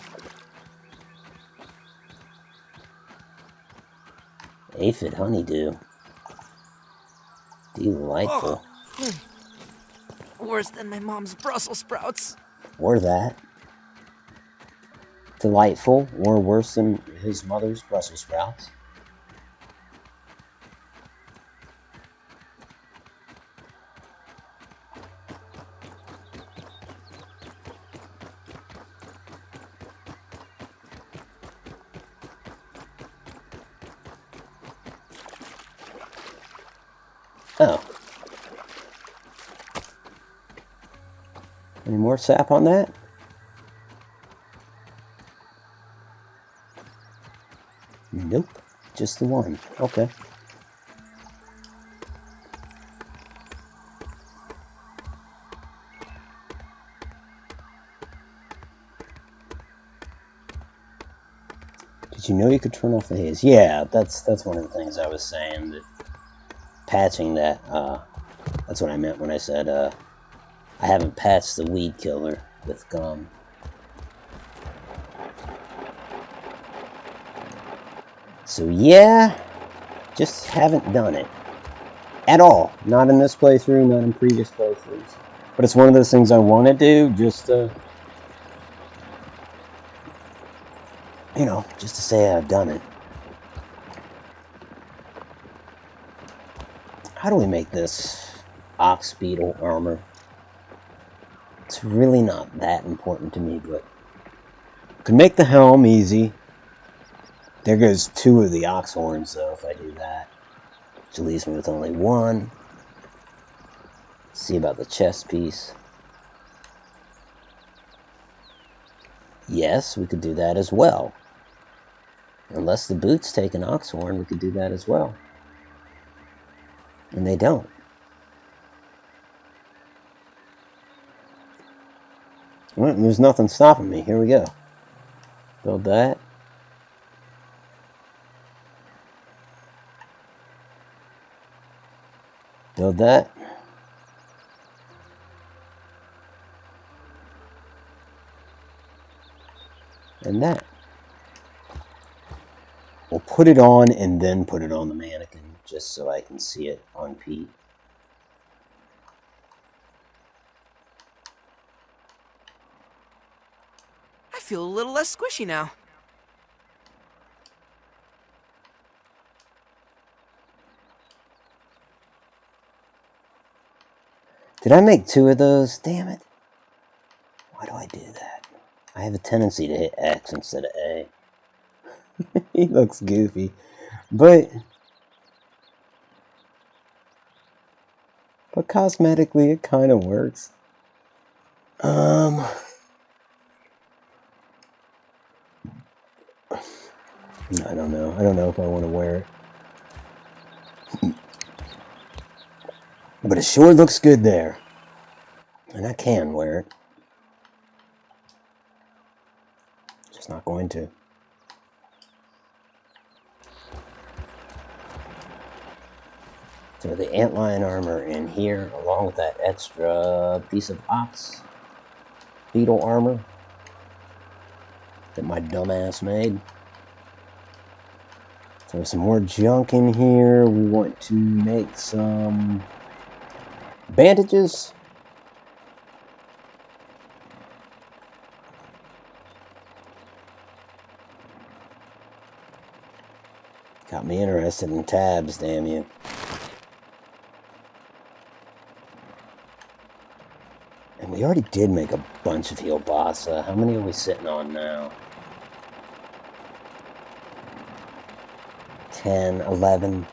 Aphid honeydew. Delightful. Oh. Worse than my mom's Brussels sprouts. Or that. Delightful, or worse than his mother's Brussels sprouts. Oh. Any more sap on that? Nope. Just the one. Okay. Did you know you could turn off the haze? Yeah, that's one of the things I was saying, that patching that, that's what I meant when I said, I haven't patched the weed killer with gum. So yeah, just haven't done it. At all. Not in this playthrough, not in previous playthroughs. But it's one of those things I want to do, just to, you know, just to say I've done it. How do we make this ox beetle armor? It's really not that important to me, but I can make the helm easy. There goes 2 of the ox horns, though, if I do that. Which leaves me with only 1. Let's see about the chest piece. Yes, we could do that as well. Unless the boots take an ox horn, we could do that as well. And they don't. Well, there's nothing stopping me. Here we go. Build that. Build that. And that. We'll put it on and then put it on the mannequin just so I can see it on Pete. I feel a little less squishy now. Did I make 2 of those? Damn it. Why do I do that? I have a tendency to hit X instead of A. He looks goofy. But cosmetically it kind of works. I don't know. I don't know if I want to wear it. But it sure looks good there. And I can wear it. Just not going to. So the antlion armor in here, along with that extra piece of ox beetle armor that my dumbass made. So some more junk in here. We want to make some bandages. Got me interested in tabs, damn you. And we already did make a bunch of Healbasa. How many are we sitting on now? 10, 11.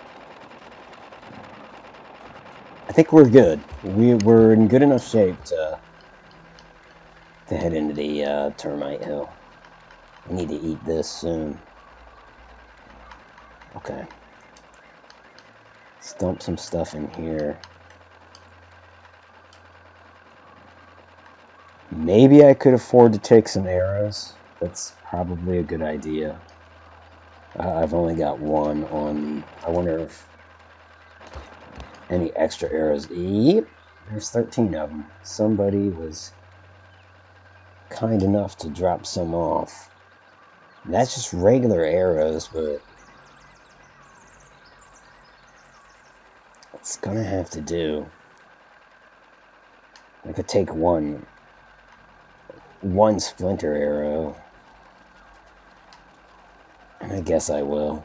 I think we're good. We're in good enough shape to head into the termite hill. I need to eat this soon. Okay. Let's dump some stuff in here. Maybe I could afford to take some arrows. That's probably a good idea. I've only got 1 on me. I wonder if any extra arrows. Yep, there's 13 of them. Somebody was kind enough to drop some off. And that's just regular arrows, but it's gonna have to do. I could take one splinter arrow. And I guess I will.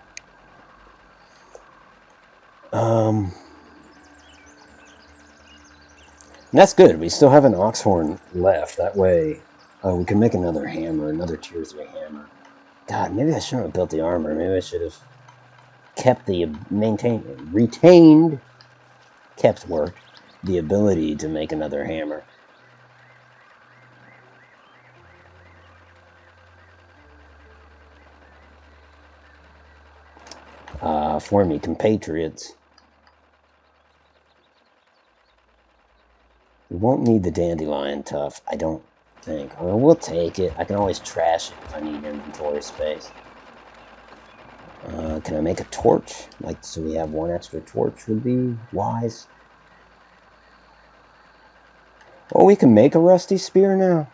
That's good. We still have an oxhorn left. That way, we can make another hammer, another tier 3 hammer. God, maybe I shouldn't have built the armor. Maybe I should have kept the the ability to make another hammer. For me, compatriots. We won't need the dandelion tuft, I don't think. Well, we'll take it. I can always trash it if I need inventory space. Can I make a torch? Like, so we have 1 extra torch would be wise. Oh, we can make a rusty spear now.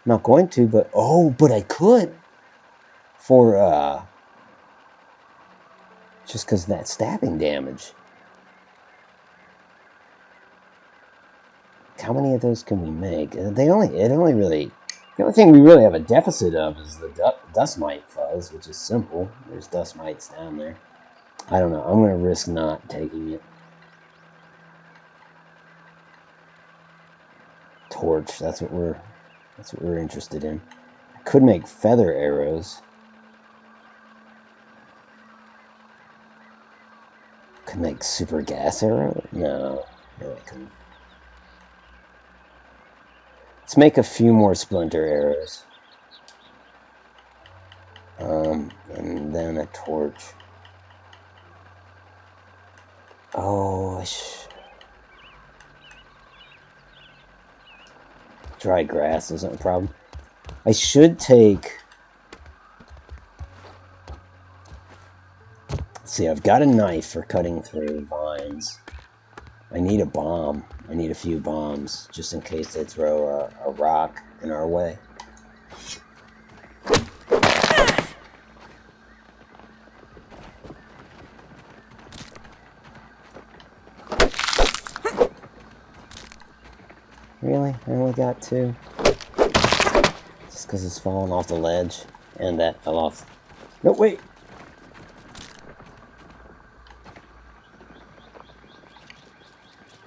Not going to, but... Oh, but I could! For, just because of that stabbing damage. How many of those can we make? The only thing we really have a deficit of is the dust mite fuzz, which is simple. There's dust mites down there. I don't know. I'm going to risk not taking it. Torch. That's what we're interested in. I could make feather arrows. Could make super gas arrow? No, I couldn't. Let's make a few more splinter arrows. And then a torch. Oh, dry grass isn't a problem. I should take... Let's see, I've got a knife for cutting through vines. I need a bomb. I need a few bombs, just in case they throw a rock in our way. Really? I only got 2? Just because it's falling off the ledge. And that fell off. No, wait!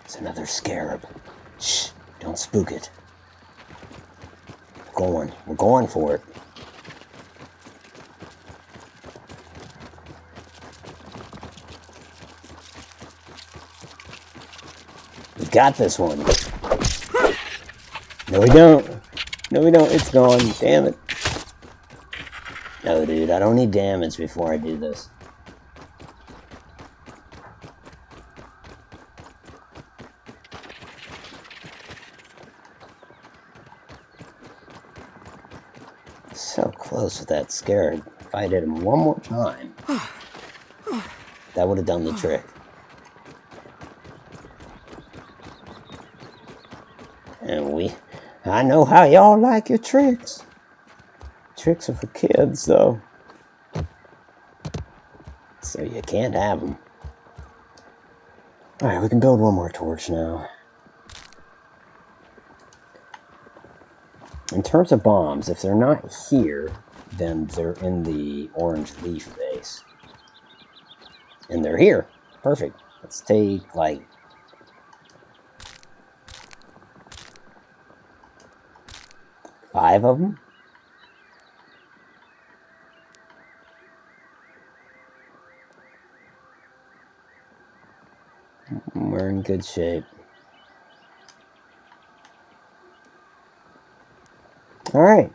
It's another scarab. Shh! Don't spook it. We're going for it. We got this one. No, we don't. No, we don't. It's gone. Damn it. No, dude. I don't need damage before I do this. So close with that scarab. If I hit him one more time, that would have done the trick. And I know how y'all like your tricks. Tricks are for kids, though. So you can't have them. Alright, we can build one more torch now. In terms of bombs, if they're not here, then they're in the orange leaf base. And they're here. Perfect. Let's take, like... five of them? We're in good shape. Alright.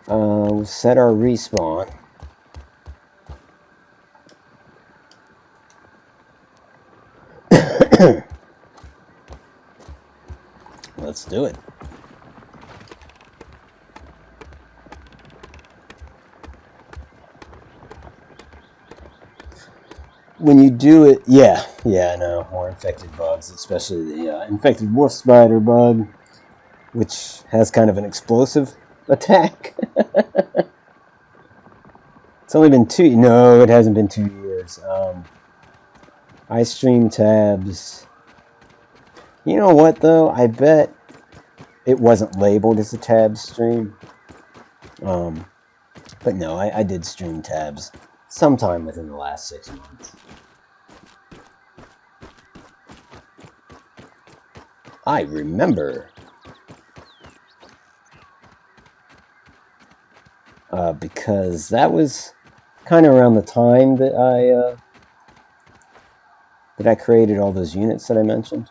We'll set our respawn. Let's do it. When you do it, yeah, I know, more infected bugs, especially the infected wolf spider bug, which has kind of an explosive attack. It's only been 2, no, it hasn't been 2 years. I stream tabs. You know what, though? I bet it wasn't labeled as a tab stream. But no, I did stream tabs sometime within the last 6 months. I remember. Because that was kind of around the time that I created all those units that I mentioned.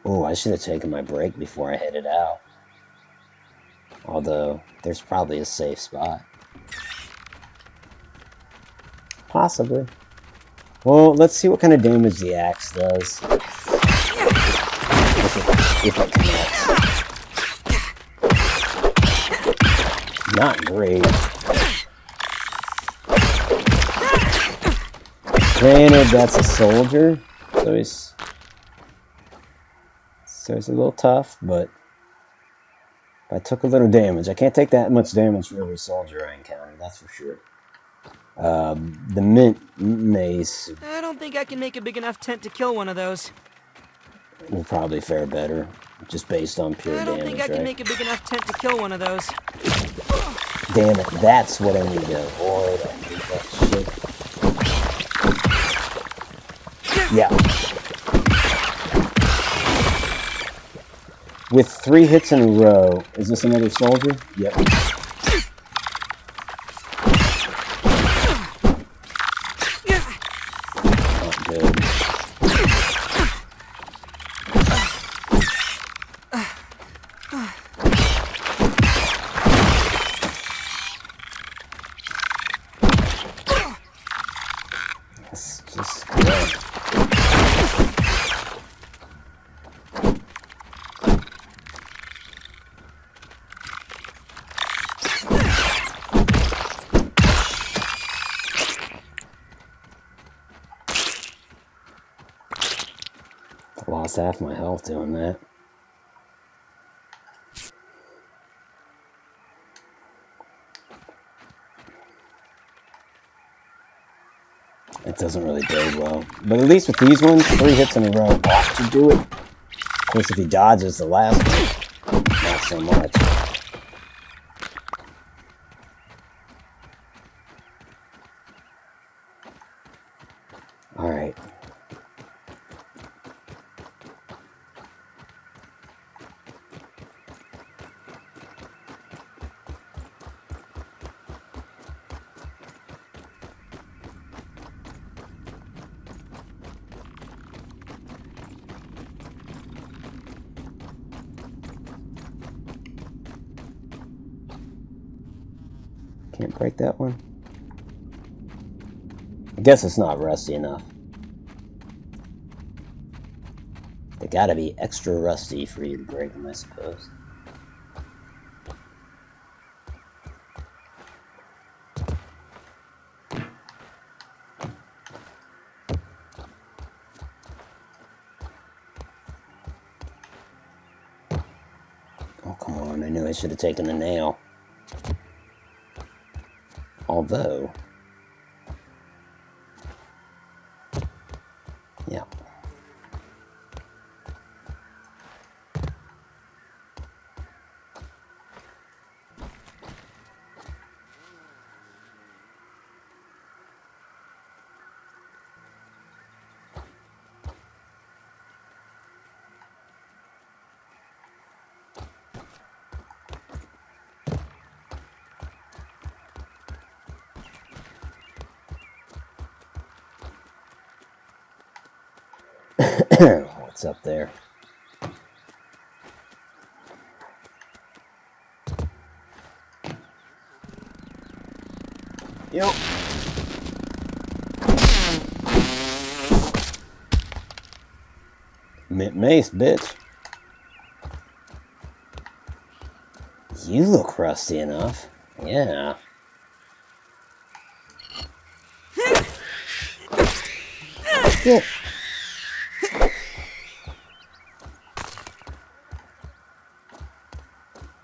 Oh, I should have taken my break before I headed out. Although, there's probably a safe spot. Possibly. Well, let's see what kind of damage the axe does. If it connects. Not great. Granted, that's a soldier, so he's a little tough, but I took a little damage. I can't take that much damage from every soldier I encounter, that's for sure. The mint mace I don't think I can make a big enough tent to kill one of those. will probably fare better, just based on pure damage, I don't think I can make a big enough tent to kill one of those. Damn it, that's what I need to avoid. I hate that shit. Yeah. With 3 hits in a row, is this another soldier? Yep. Not good. Lost half my health doing that. It doesn't really bode well. But at least with these ones, 3 hits in a row should do it. Of course, if he dodges the last one, not so much. Alright. Can't break that one. I guess it's not rusty enough. They gotta be extra rusty for you to break them, I suppose. Oh, come on, I knew I should have taken the nail. Although, yeah. What's up there? Yep. Mace, bitch. You look rusty enough. Yeah. Shit.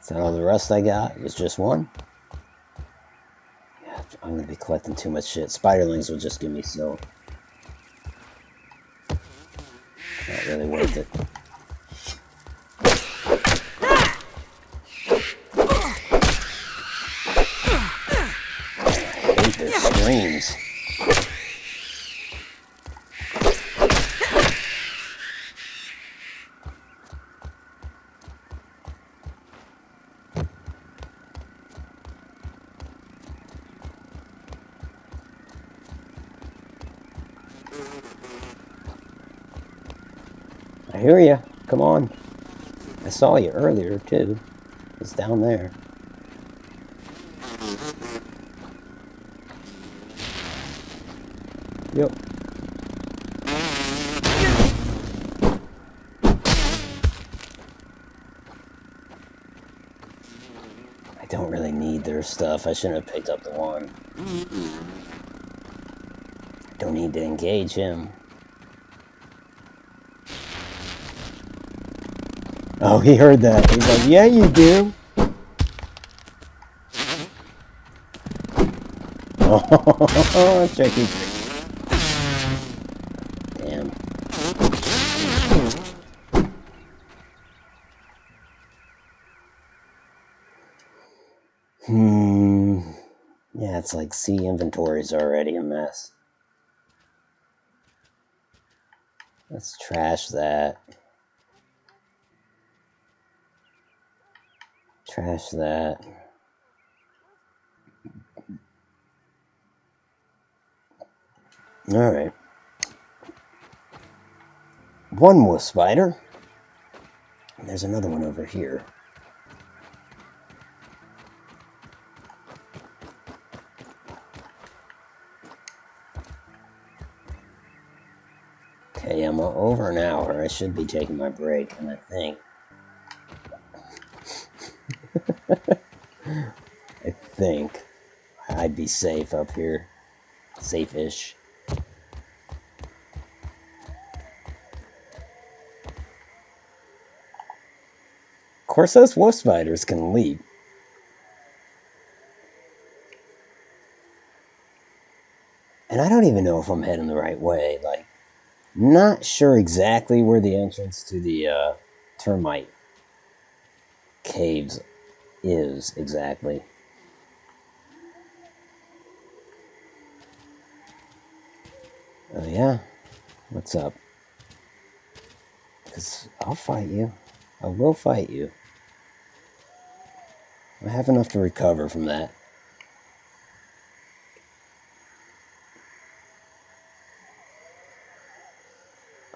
Is that all the rest I got? It was just one? Yeah, I'm gonna be collecting too much shit. Spiderlings will just give me silk. Not really worth it. I hate their screams. I hear you. Come on. I saw you earlier, too. It's down there. Yep. I don't really need their stuff. I shouldn't have picked up the one. Don't need to engage him. Oh, he heard that. He's like, yeah, you do. Oh, tricky. Damn. Yeah, it's like C inventory's already a mess. Let's trash that. Trash that. Alright. One more spider. And there's another one over here. Okay, I'm over an hour. I should be taking my break, and I think I'd be safe up here. Safe-ish. course, those wolf spiders can leap. And I don't even know if I'm heading the right way. Like, not sure exactly where the entrance to the termite caves is exactly. Oh yeah? What's up? Because I'll fight you. I will fight you. I have enough to recover from that.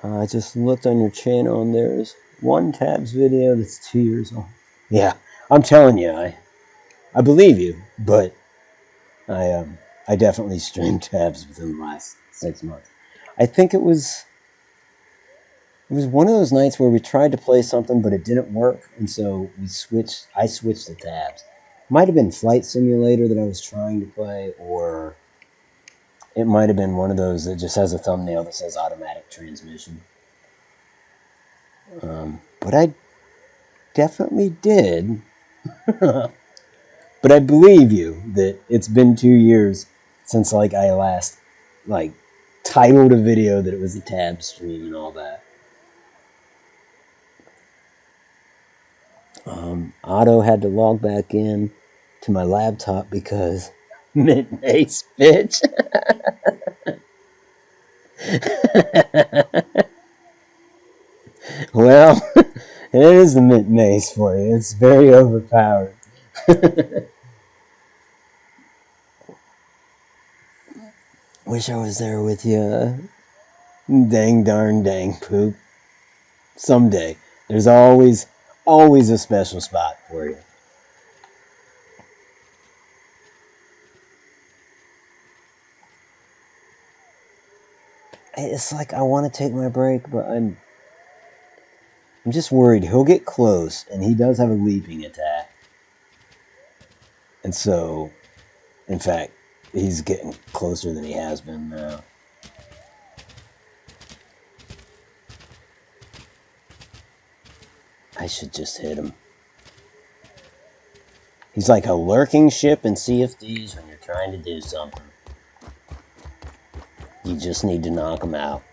I just looked on your channel and there's one Tabs video that's 2 years old. Yeah, I'm telling you, I believe you, but I definitely streamed Tabs within the last 6 months. I think it was one of those nights where we tried to play something but it didn't work, and so I switched to Tabs. Might have been Flight Simulator that I was trying to play, or it might have been one of those that just has a thumbnail that says automatic transmission. But I definitely did. But I believe you that it's been 2 years since I last titled a video that it was a Tab stream and all that. Otto had to log back in to my laptop because Mint-Mace, bitch. Well, it is the Mint-Mace for you. It's very overpowered. Wish I was there with you. Dang darn dang poop. Someday. There's always a special spot for you. It's like I want to take my break, but I'm just worried he'll get close, and he does have a leaping attack. And so, in fact, he's getting closer than he has been now. I should just hit him. He's like a lurking ship in Sea of Thieves when you're trying to do something. You just need to knock them out.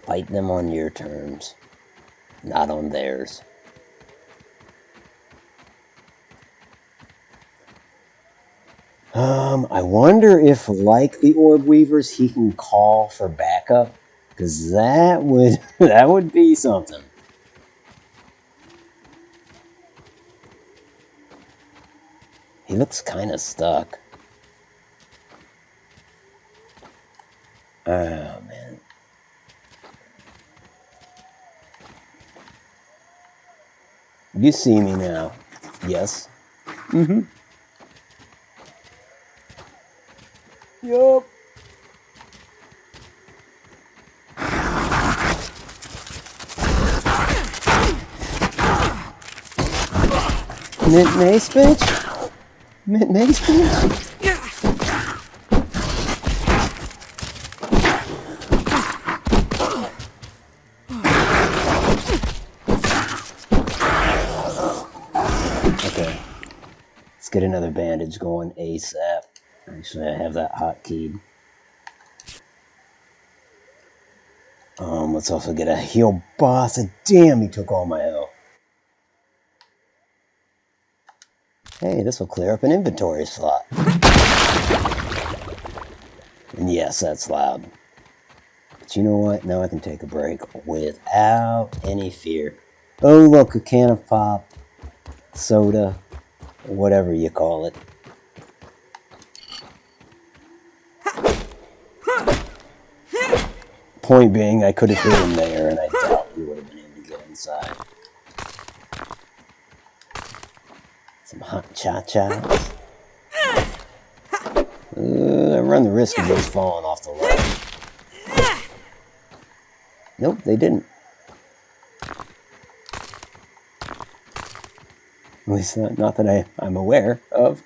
Fight them on your terms, not on theirs. I wonder if, like the Orb Weavers, he can call for backup, because that would be something. He looks kind of stuck. Oh, man. You see me now. Yes. Mm-hmm. Yup. Mint-Mace, bitch? Mint-Mace, bitch? Okay. Let's get another bandage going ASAP. Actually, I have that hotkeyed. Let's also get a heal boss. And damn, he took all my health. Hey, this will clear up an inventory slot. And yes, that's loud. But you know what? Now I can take a break without any fear. Oh, look, a can of pop, soda, whatever you call it. Point being, I could have hit him there, and I doubt he would have been able to get inside. Some hot cha-chas. I run the risk of those falling off the ledge. Nope, they didn't. At least not that I'm aware of.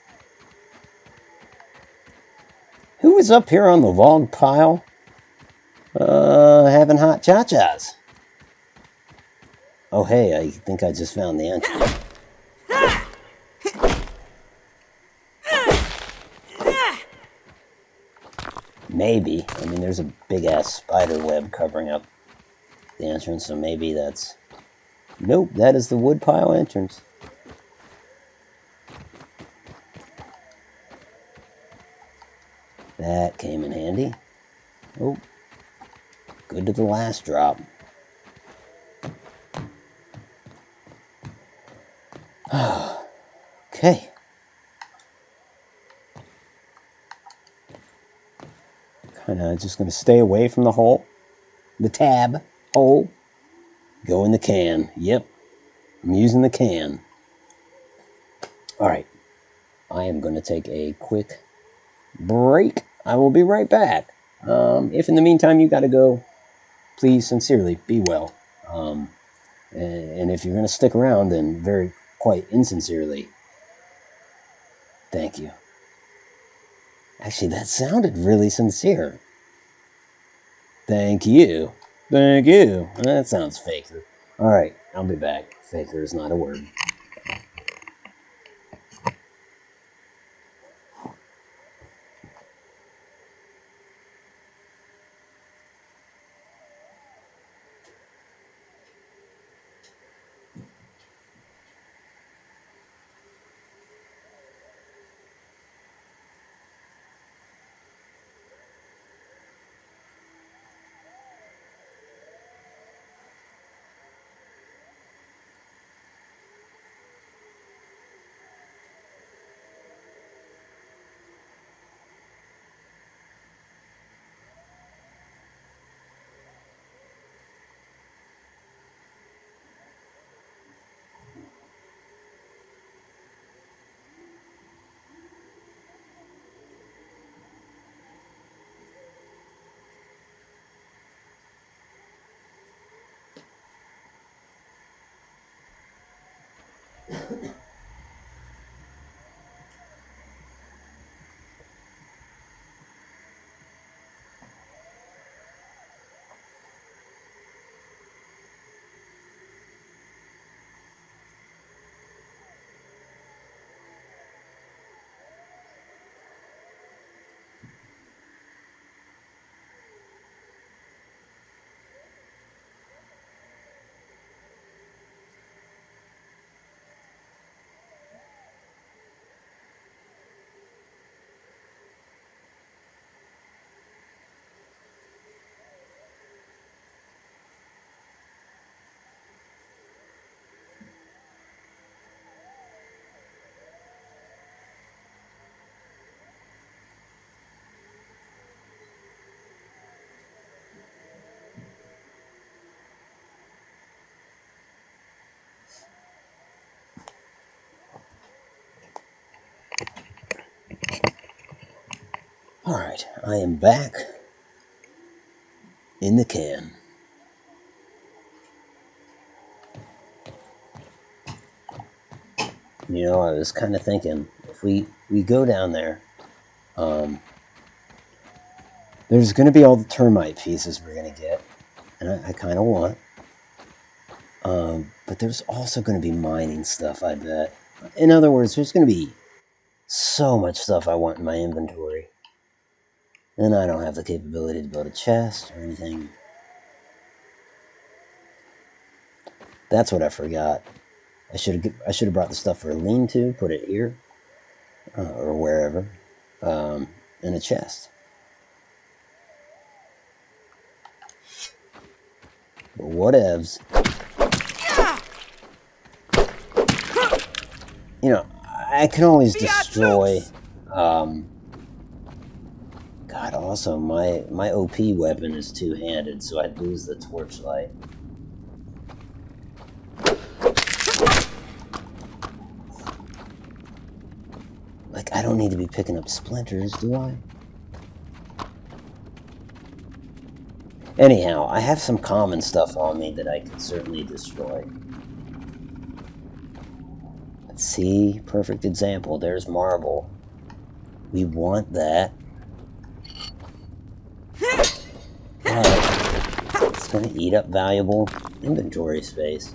Who was up here on the log pile? Having hot cha-chas. Oh, hey, I think I just found the entrance. Maybe. I mean, there's a big-ass spider web covering up the entrance, so maybe that's... Nope, that is the woodpile entrance. That came in handy. Oh, good to the last drop. Okay. Kinda just gonna stay away from the hole. The tab hole. Go in the can. Yep. I'm using the can. Alright. I am gonna take a quick break. I will be right back. If in the meantime you gotta go, please sincerely be well. And if you're gonna stick around, then very quite insincerely, thank you. Actually, that sounded really sincere. Thank you. Thank you. That sounds faker. Alright, I'll be back. Faker is not a word. Alright, I am back in the can. You know, I was kind of thinking, if we go down there, there's going to be all the termite pieces we're going to get, and I kind of want. But there's also going to be mining stuff, I bet. In other words, there's going to be so much stuff I want in my inventory. And I don't have the capability to build a chest or anything. That's what I forgot. I should have brought the stuff for a lean-to, put it here, or wherever, in a chest. But whatevs. You know, I can always destroy, God, also, my OP weapon is two-handed, so I'd lose the torchlight. Like, I don't need to be picking up splinters, do I? Anyhow, I have some common stuff on me that I can certainly destroy. Let's see, perfect example. There's marble. We want that. But it's going to eat up valuable inventory space.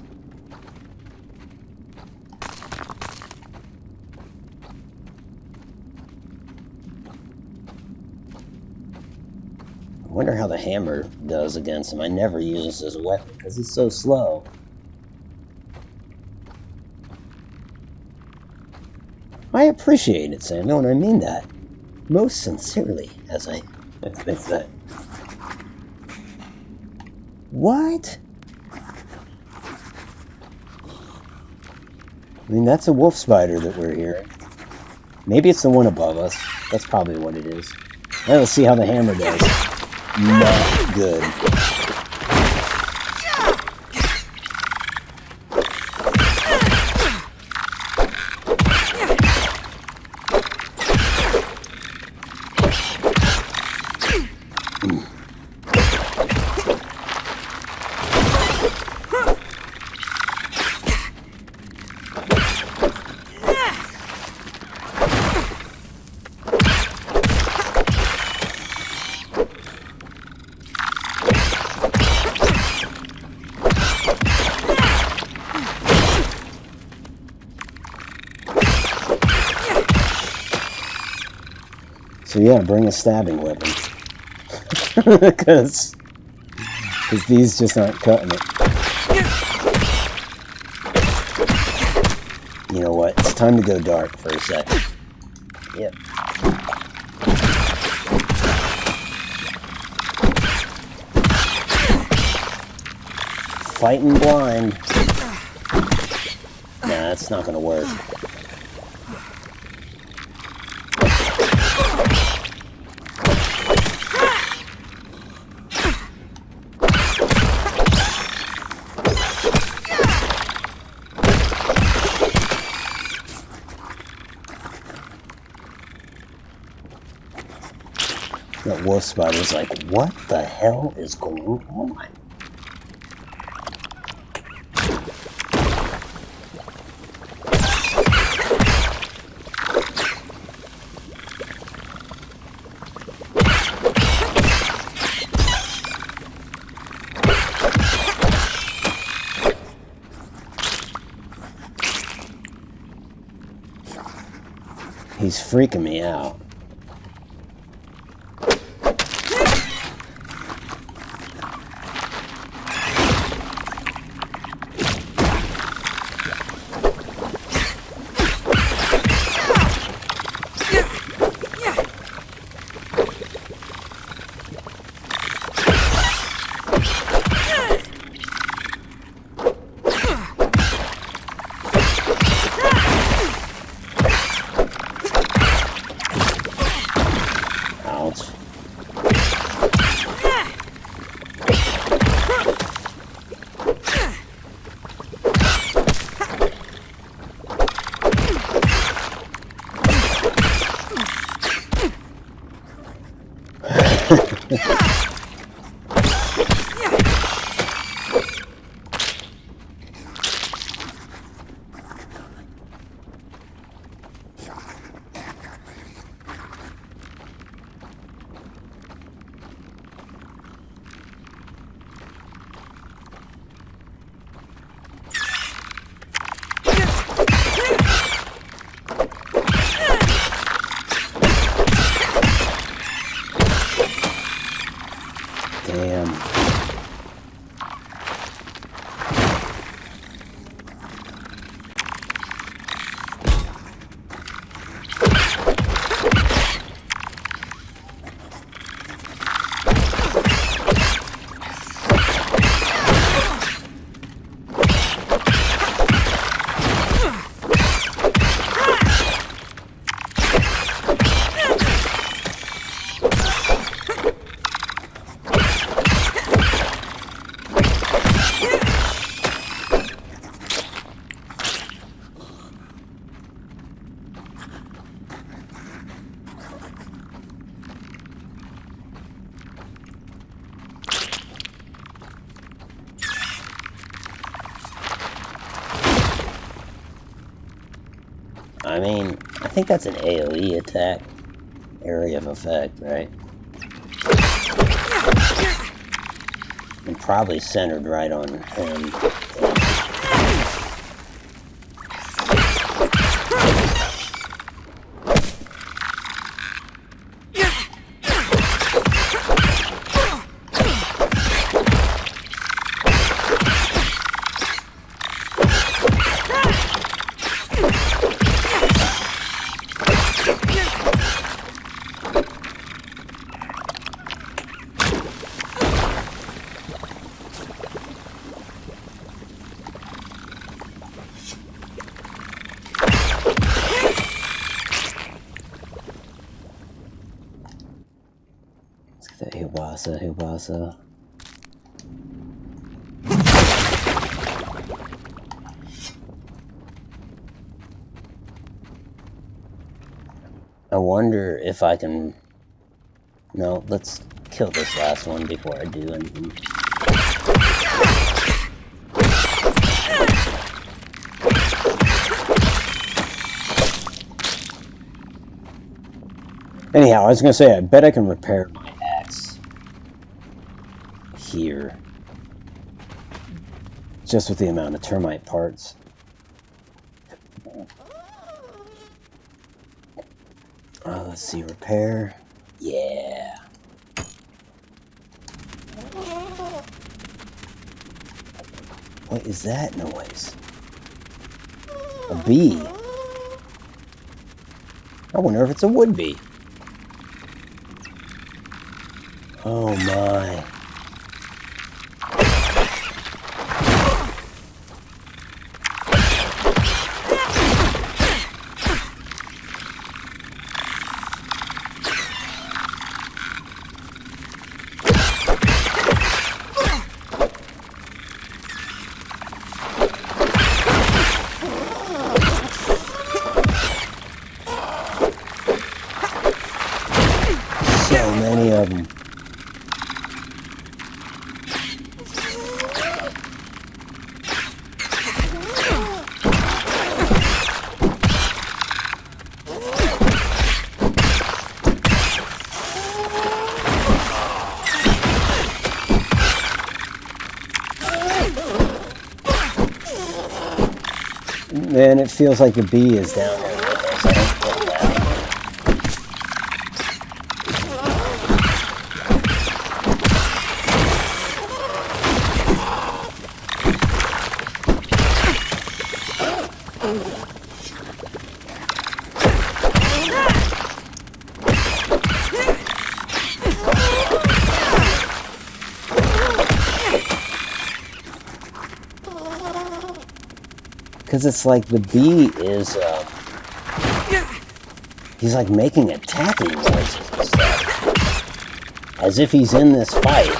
how the hammer does against him. I never use this as a weapon because he's so slow. I appreciate it, Samuel, and I mean that most sincerely, as they say. What? I mean, that's a wolf spider that we're hearing. Maybe it's the one above us. That's probably what it is. Now let's see how the hammer does. Not good. So yeah, bring a stabbing weapon. Because these just aren't cutting it. You know what? It's time to go dark for a second. Yep. Fighting blind. Nah, that's not gonna work. That wolf spider's like, what the hell is going on? He's freaking me out. Damn. I mean, I think that's an AoE attack. Area of effect, right? And probably centered right on him. pasa? ¿Qué pasa? I wonder if I can... No, let's kill this last one before I do anything. Anyhow, I was going to say, I bet I can repair my axe here. Just with the amount of termite parts. Let's see, repair. Yeah. What is that noise? A bee. I wonder if it's a wood bee. Oh my. So many of them. Man, it feels like the bee is down there with us. I don't feel that. Because it's like the bee is, he's like making attacking noises and stuff. As if he's in this fight.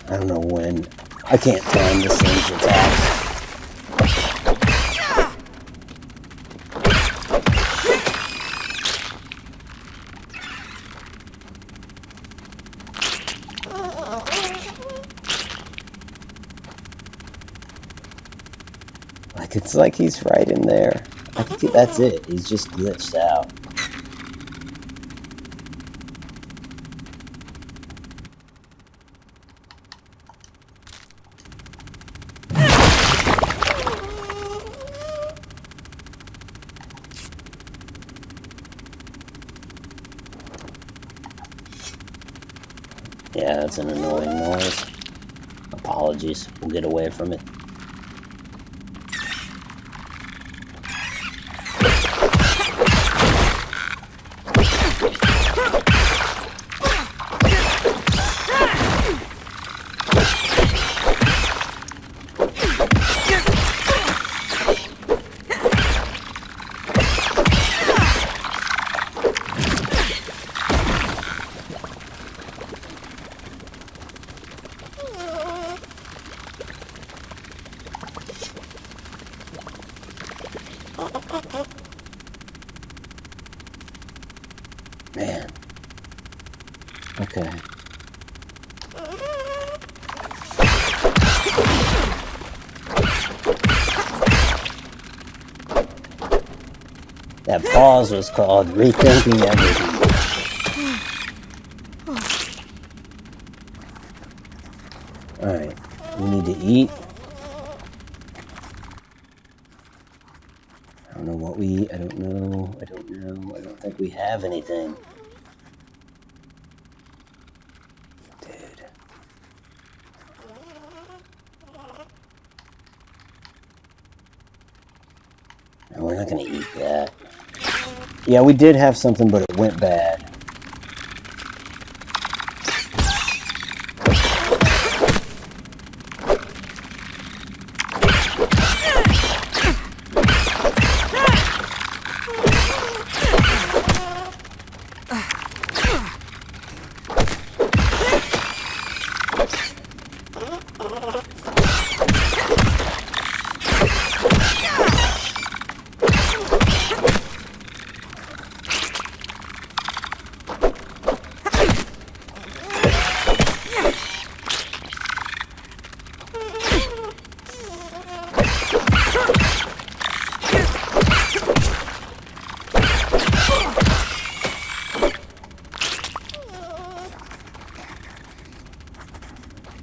I don't know when. I can't time this thing's attacks. It's like he's right in there. I think that's it. He's just glitched out. Yeah, that's an annoying noise. Apologies. We'll get away from it. Man. Okay. That pause was called rethinking everything. Alright, we need to eat. I don't know what we eat. I don't know. I don't think we have anything. Dude. No, we're not gonna eat that. Yeah, we did have something, but it went bad.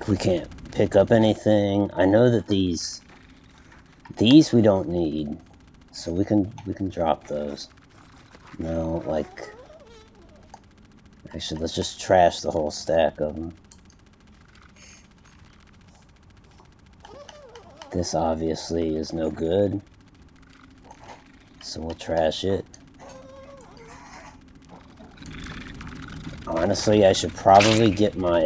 We can't pick up anything. I know that these we don't need, so we can drop those. No, like, actually, let's just trash the whole stack of them. This obviously is no good, so we'll trash it. Honestly, I should probably get my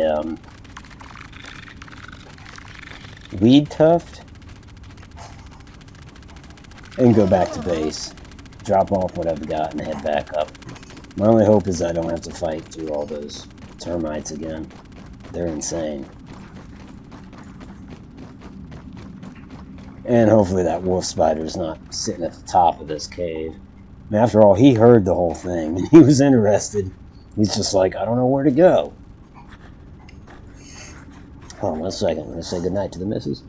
weed tuft and go back to base, drop off what I've got and head back up. My only hope is I don't have to fight through all those termites again. They're insane. And hopefully that wolf spider's not sitting at the top of this cave. I mean, after all, he heard the whole thing and he was interested. He's just like, I don't know where to go. Hold on 1 second. I'm going to say goodnight to the missus.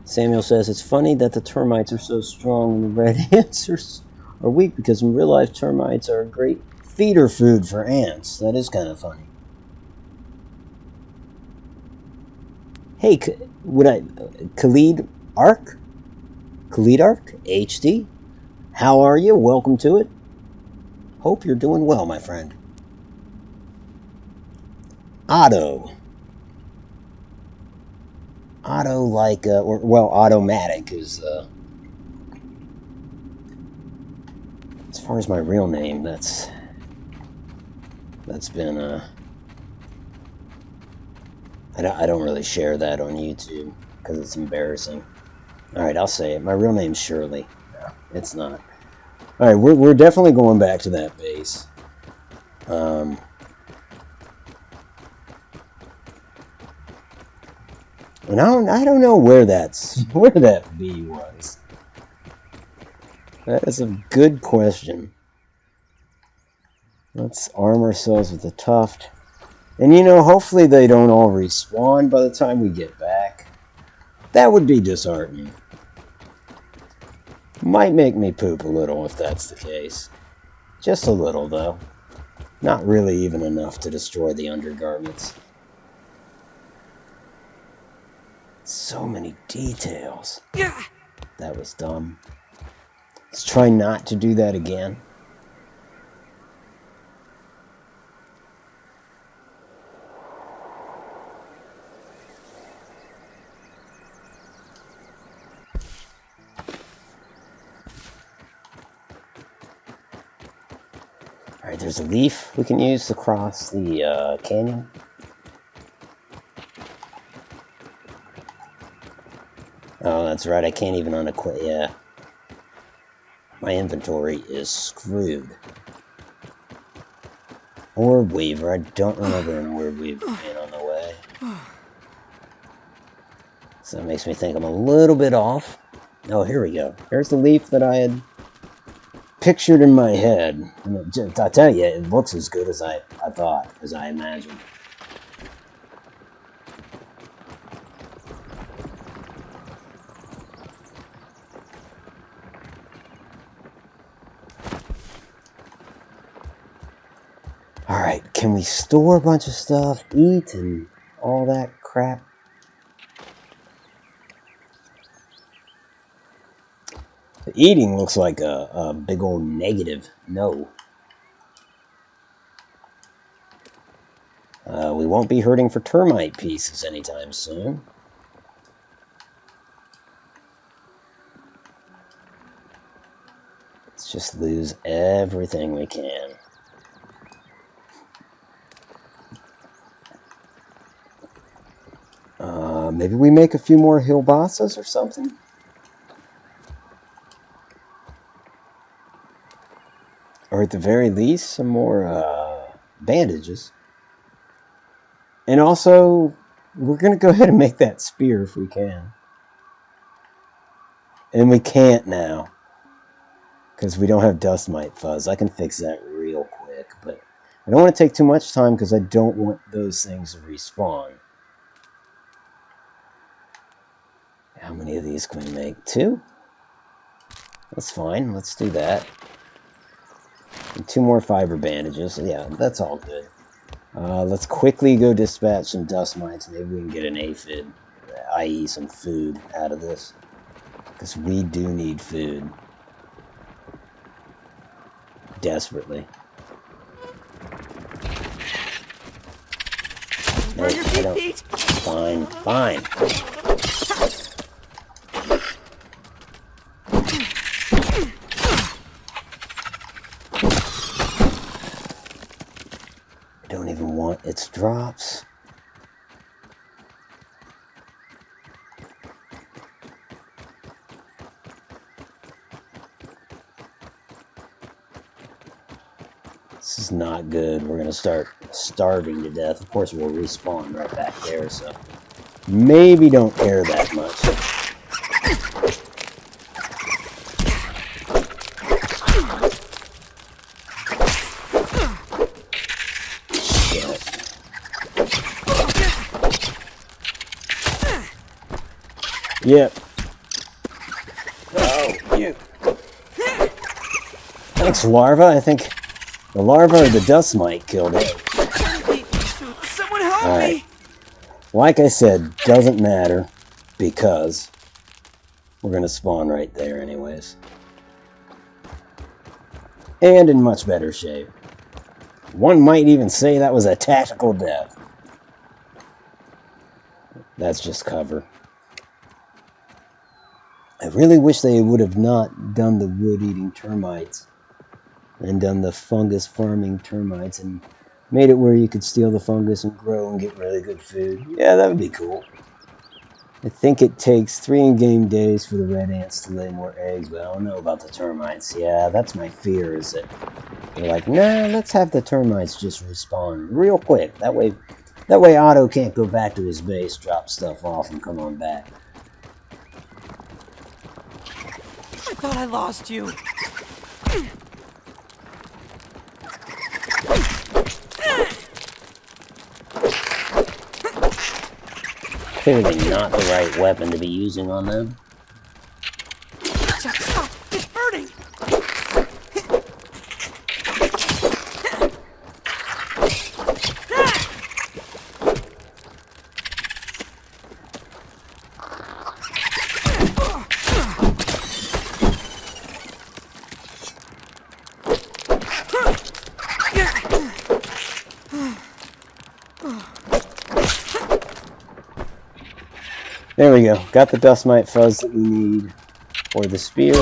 Samuel says, it's funny that the termites are so strong and the red ants are weak, because in real life termites are a great feeder food for ants. That is kind of funny. Hey, Khalid Ark HD, how are you? Welcome to it. Hope you're doing well, my friend. Otto, like, Automatic is, as far as my real name, that's been, I don't really share that on YouTube, because it's embarrassing. Alright, I'll say it. My real name's Shirley. No, it's not. Alright, we're definitely going back to that base. And I don't know where that bee was. That is a good question. Let's arm ourselves with a tuft. And you know, hopefully they don't all respawn by the time we get back. That would be disheartening. Might make me poop a little if that's the case. Just a little, though. Not really even enough to destroy the undergarments. So many details. That was dumb. Let's try not to do that again. Alright, there's a leaf we can use to cross the canyon. Oh, that's right, I can't even unequip. Yeah. My inventory is screwed. Orb Weaver, I don't remember an Orb Weaver being on the way. So that makes me think I'm a little bit off. Oh, here we go. Here's the leaf that I had pictured in my head. And I tell you, it looks as good as I thought, as I imagined. Alright, can we store a bunch of stuff, eat, and all that crap? The eating looks like a big old negative no. We won't be hurting for termite pieces anytime soon. Let's just lose everything we can. Maybe we make a few more Hilbasas or something? Or at the very least, some more bandages. And also, we're going to go ahead and make that spear if we can. And we can't now. Because we don't have dust mite fuzz. I can fix that real quick. But I don't want to take too much time because I don't want those things to respawn. How many of these can we make? 2? That's fine. Let's do that. And 2 more fiber bandages. Yeah, that's all good. Let's quickly go dispatch some dust mites. Maybe we can get an aphid, i.e. some food out of this. Because we do need food. Desperately. Burn your feet, Pete. Fine, fine. I don't even want its drops. This is not good. We're going to start starving to death. Of course, we'll respawn right back there, so maybe don't air that much. Yep. Oh, you. Thanks, larva. I think the larva or the dust mite killed it. Someone help me! Like I said, doesn't matter because we're going to spawn right there anyways. And in much better shape. One might even say that was a tactical death. That's just cover. I really wish they would have not done the wood-eating termites and done the fungus farming termites and made it where you could steal the fungus and grow and get really good food. Yeah, that would be cool. I think it takes 3 in-game days for the red ants to lay more eggs, but I don't know about the termites. Yeah, that's my fear, is that they're like, nah, let's have the termites just respawn real quick. That way Otto can't go back to his base, drop stuff off, and come on back. I thought I lost you. Clearly not the right weapon to be using on them. Stop! It's burning! There we go. Got the dust mite fuzz that we need for the spear.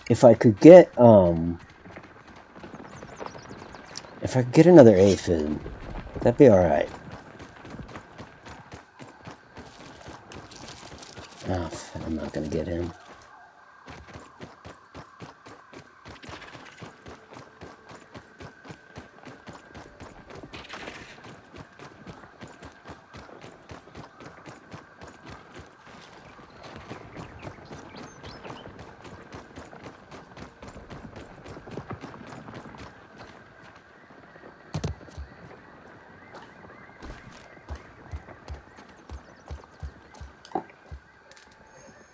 If I could get another aphid, that'd be alright. Oh, I'm not gonna get him.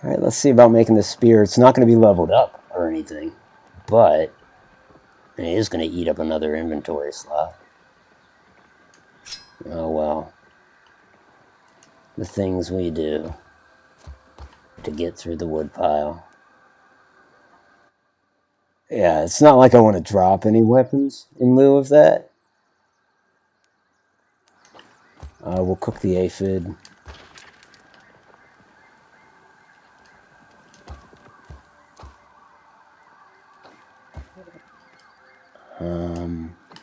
Alright, let's see about making this spear. It's not going to be leveled up or anything, but it is going to eat up another inventory slot. Oh well. The things we do to get through the wood pile. Yeah, it's not like I want to drop any weapons in lieu of that. We'll cook the aphid.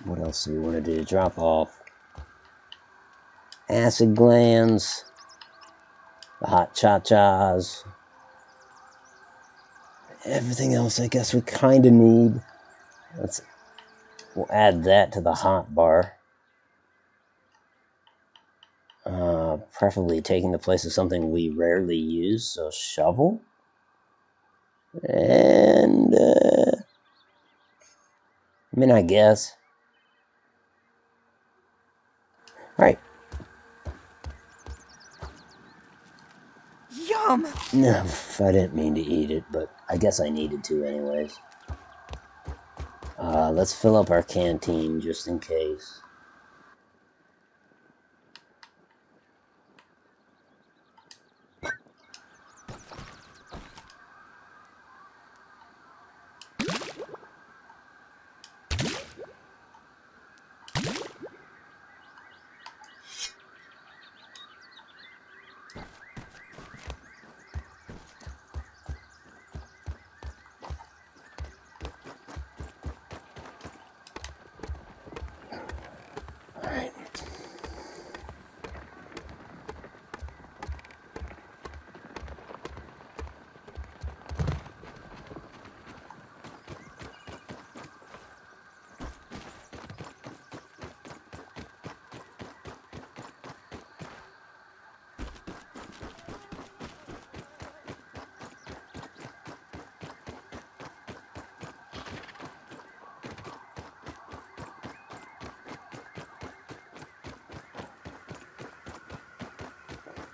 What else do we want to do? Drop off acid glands, the hot cha-chas, everything else I guess we kind of need. We'll add that to the hot bar. Preferably taking the place of something we rarely use, so shovel. And, I mean, I guess. Right. Yum! No, I didn't mean to eat it, but I guess I needed to anyways. Let's fill up our canteen just in case.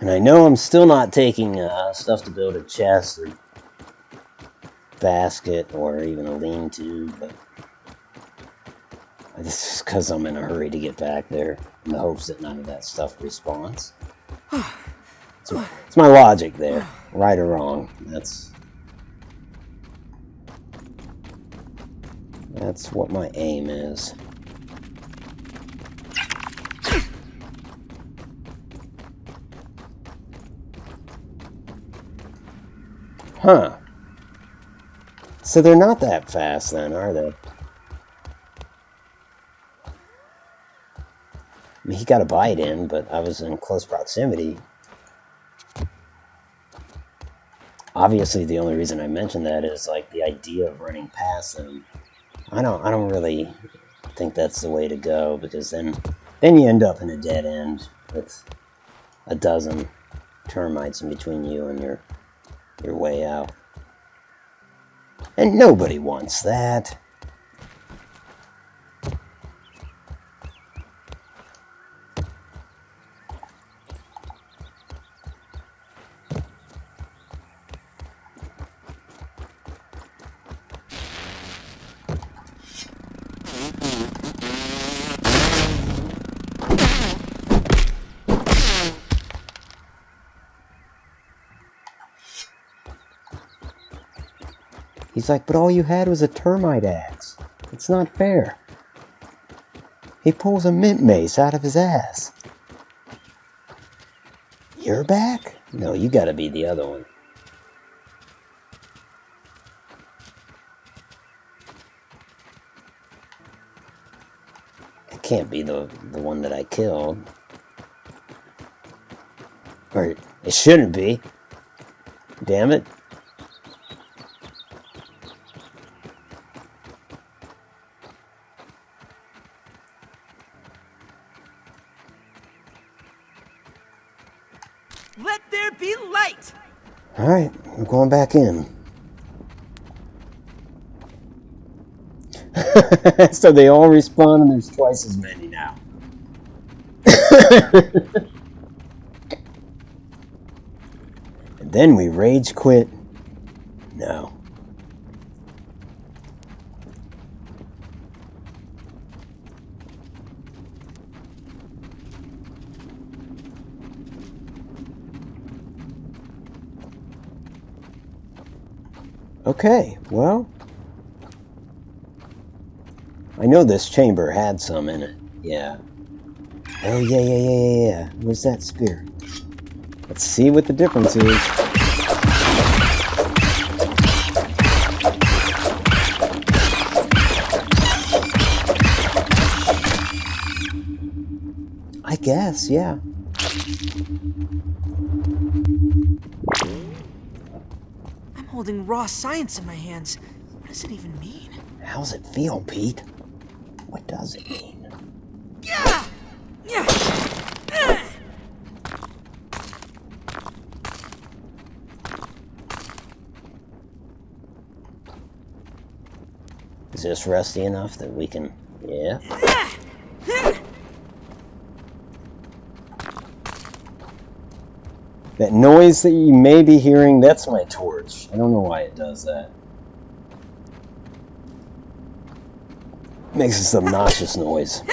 And I know I'm still not taking stuff to build a chest or basket or even a lean-to, but this is because I'm in a hurry to get back there in the hopes that none of that stuff respawns. It's my logic there, right or wrong. That's what my aim is. Huh. So they're not that fast then, are they? I mean, he got a bite in, but I was in close proximity. Obviously, the only reason I mentioned that is like the idea of running past them. I don't really think that's the way to go, because then you end up in a dead end with a dozen termites in between you and your way out. And nobody wants that. He's like, but all you had was a termite axe. It's not fair. He pulls a mint mace out of his ass. You're back? No, you gotta be the other one. It can't be the one that I killed. Or it shouldn't be. Damn it. Let there be light! Alright, I'm going back in. So they all respawn and there's twice as many now. And then we rage quit. No. Okay, well, I know this chamber had some in it, yeah. Oh, yeah. Where's that spear? Let's see what the difference is. I guess, yeah. I'm holding raw science in my hands. What does it even mean? How's it feel, Pete? What does it mean? Yeah! Yeah! Is this rusty enough that we can... Yeah. That noise that you may be hearing, that's my torch. I don't know why it does that. Makes this obnoxious noise.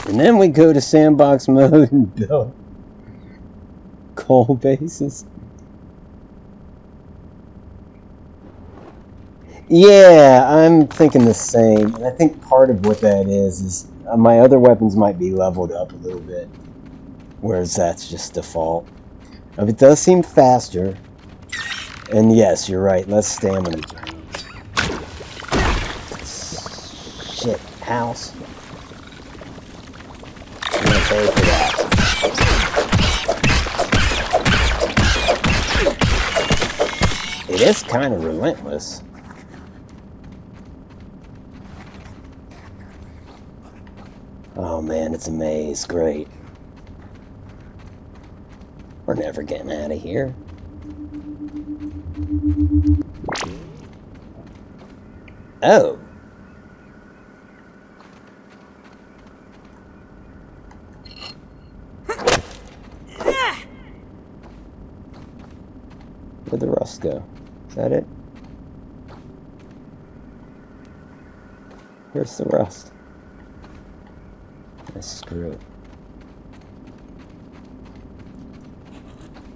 And then we go to sandbox mode and build coal bases. Yeah, I'm thinking the same. And I think part of what that is my other weapons might be leveled up a little bit. Whereas that's just default. It does seem faster. And yes, you're right. Less stamina drain. Shit, house. I'm gonna pay for that. It is kind of relentless. Oh man, it's a maze. Great. We're never getting out of here. Oh. Where'd the rust go? Is that it? Where's the rust? Screw it.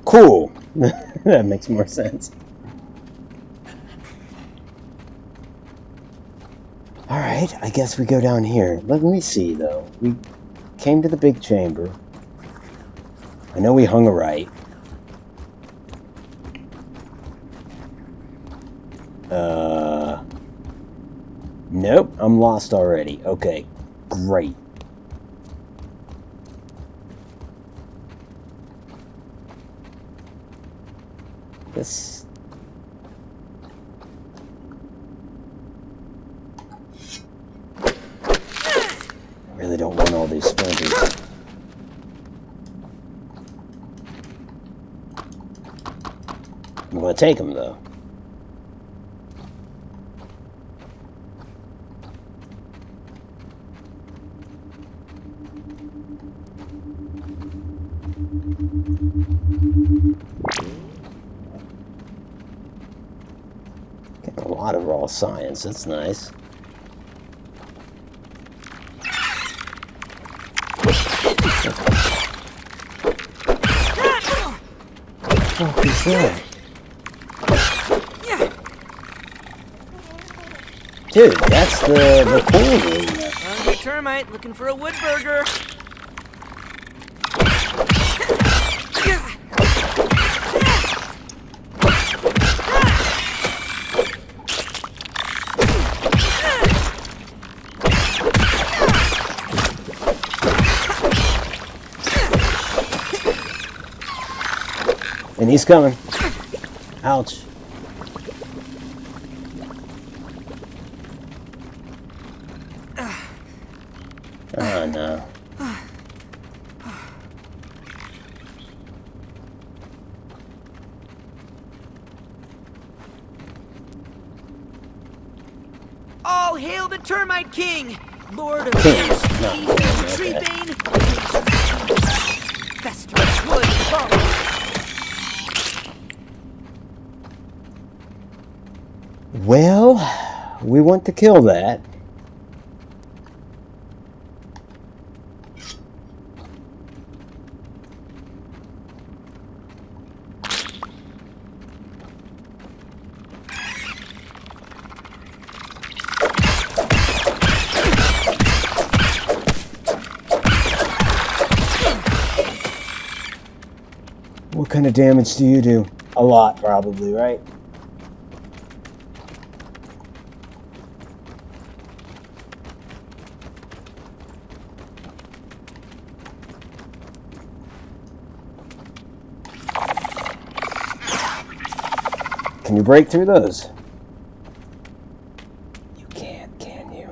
Cool! That makes more sense. Alright, I guess we go down here. Let me see, though. We came to the big chamber. I know we hung a right. Nope, I'm lost already. Okay, great. This... I really don't want all these splinters. I'm gonna take them, though. Getting a lot of raw science, that's nice. What the fuck is that? Dude, that's the cool room. Hungry termite looking for a wood burger. And he's coming. Ouch. Oh no. All hail the Termite King! Lord of King, Beasts, not King Lord, of okay. Treebane, Fester Wood Bone. Well, we want to kill that. kind of damage do you do? A lot, probably, right? Can you break through those? You can't, can you?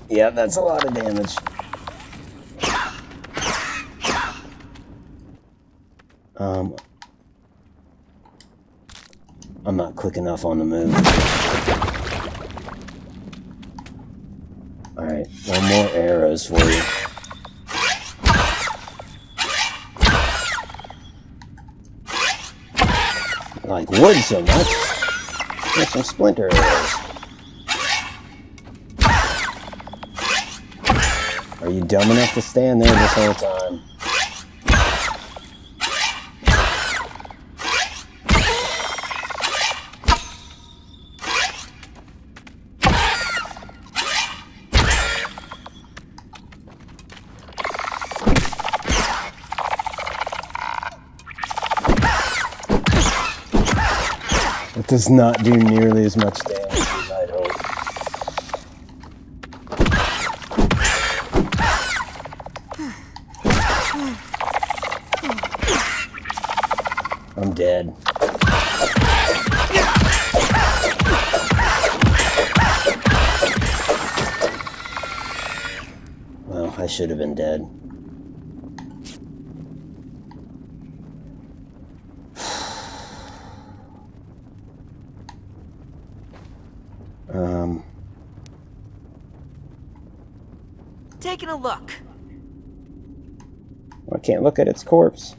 Yeah, that's a lot of damage. I'm not quick enough on the move. Alright, one more arrows for you. I like wood so much. Here's some splinter arrows. Are you dumb enough to stand there this whole time? It does not do nearly as much damage as I'd hope. I'm dead. Well, I should have been dead. Taking a look. I can't look at its corpse.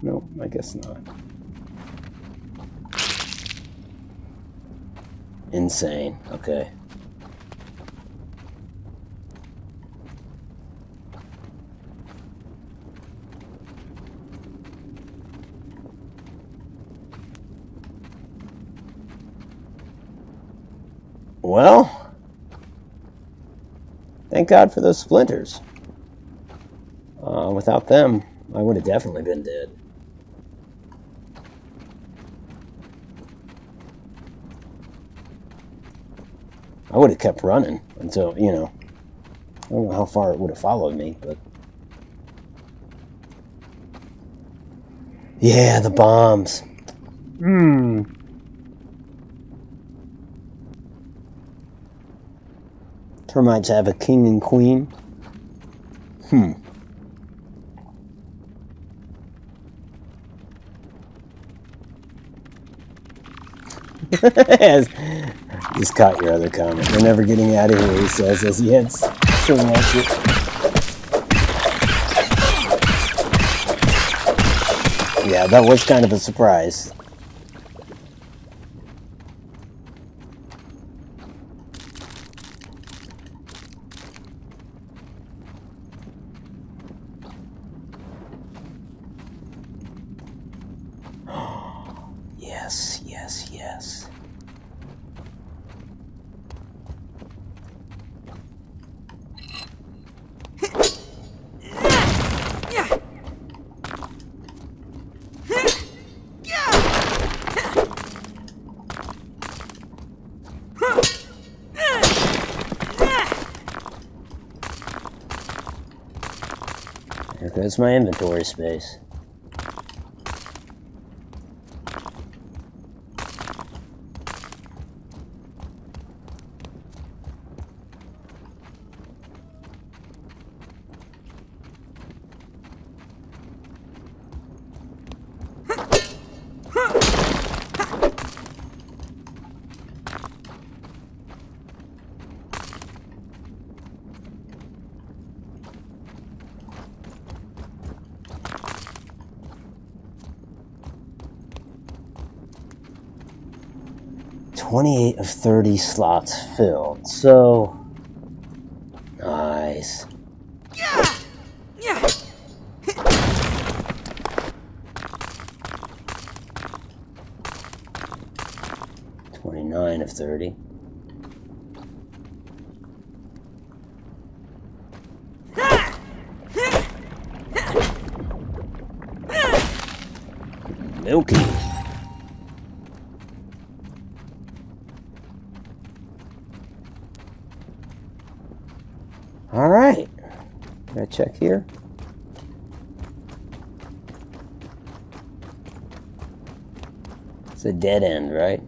No, I guess not. Insane. Okay. Well, thank God for those splinters. Without them, I would have definitely been dead. I would have kept running until, you know, I don't know how far it would have followed me, but... Yeah, the bombs. Termites have a king and queen. Just caught your other comment. We're never getting out of here, he says as he heads to watch it. Yeah, that was kind of a surprise. Yes, yes, yes. Here goes my inventory space. 28 of 30 slots filled. So, nice. Yeah. 29 of 30. Milky. All right. Can I check here? It's a dead end, right?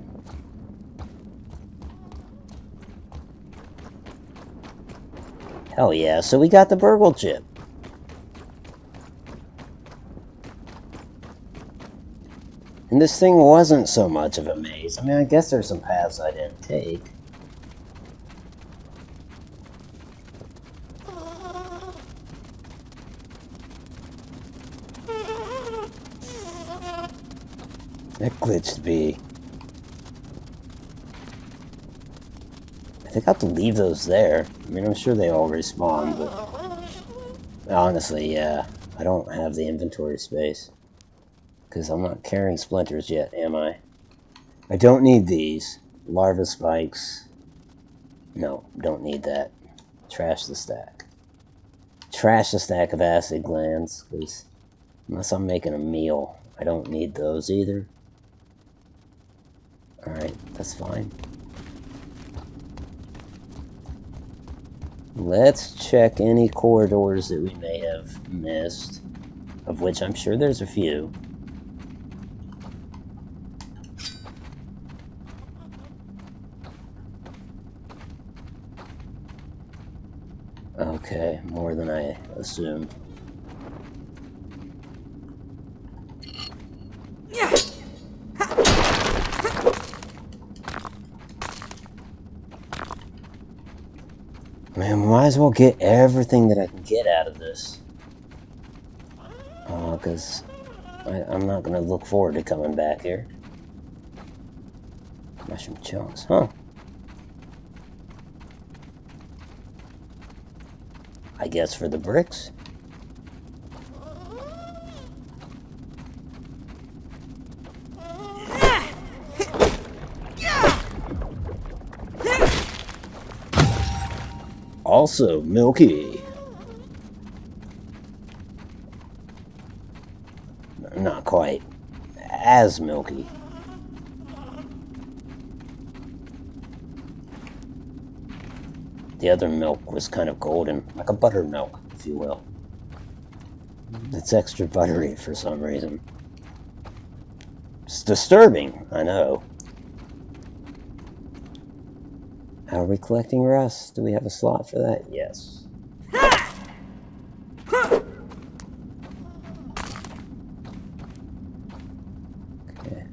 Hell yeah, so we got the burgle chip. And this thing wasn't so much of a maze. I mean, I guess there's some paths I didn't take. That glitched me. I think I have to leave those there. I mean, I'm sure they all respawn, but honestly, yeah, I don't have the inventory space. Because I'm not carrying splinters yet, am I? I don't need these. Larva spikes. No, don't need that. Trash the stack. Trash the stack of acid glands, because unless I'm making a meal, I don't need those either. Alright, that's fine. Let's check any corridors that we may have missed, of which I'm sure there's a few. Okay, more than I assumed. Man, we might as well get everything that I can get out of this. Because I'm not going to look forward to coming back here. Mushroom chunks, huh? I guess for the bricks. Also milky. Not quite as milky. The other milk was kind of golden, like a buttermilk, if you will. It's extra buttery for some reason. It's disturbing, I know. How are we collecting rust? Do we have a slot for that? Yes. Okay.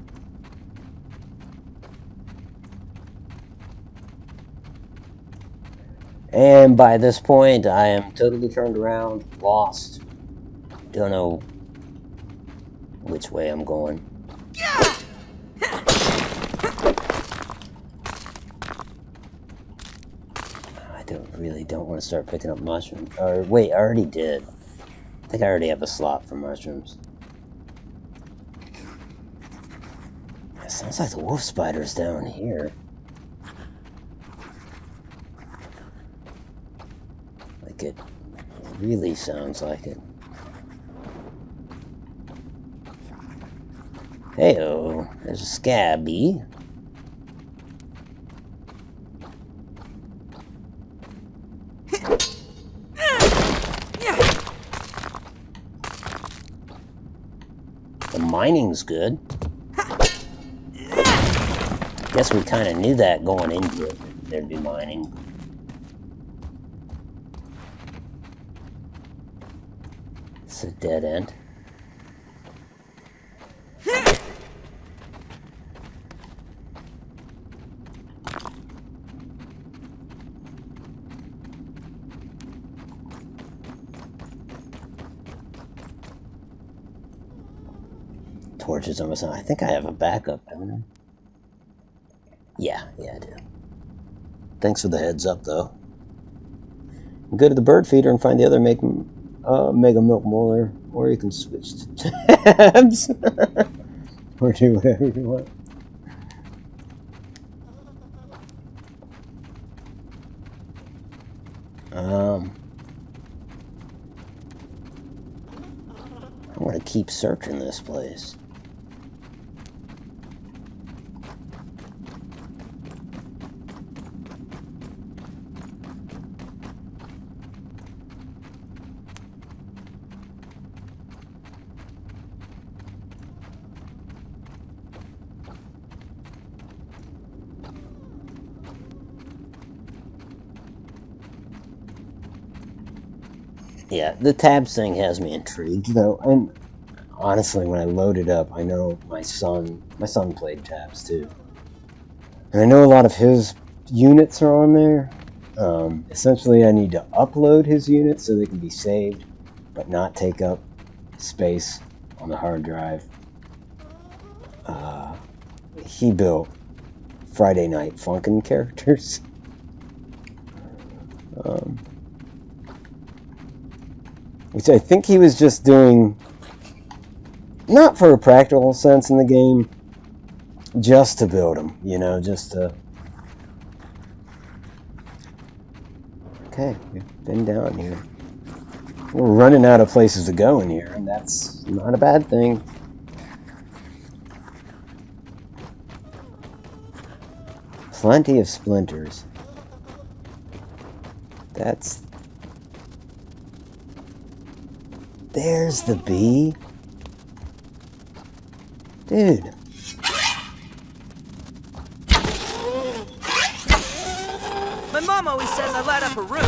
And by this point, I am totally turned around, lost. Don't know which way I'm going. Really don't want to start picking up mushrooms. Or wait, I already did. I think I already have a slot for mushrooms. It sounds like the wolf spider's down here. Like it really sounds like it. Hey-oh, there's a scabby. Mining's good. Guess we kind of knew that going into it. There'd be mining. It's a dead end. Torches almost. I think I have a backup, don't I? Yeah, I do. Thanks for the heads up, though. Go to the bird feeder and find the other Mega Milk Molar, or you can switch to tabs. Or do whatever you want. I want to keep searching this place. Yeah, the tabs thing has me intrigued, though, and honestly, when I load it up, I know my son played tabs too, and I know a lot of his units are on there. Essentially, I need to upload his units so they can be saved, but not take up space on the hard drive. He built Friday Night Funkin' characters. Which I think he was just doing, not for a practical sense in the game, just to build them, you know, just to... Okay, we've been down here. We're running out of places to go in here, and that's not a bad thing. Plenty of splinters. That's... There's the bee. Dude. My mom always says I light up a room.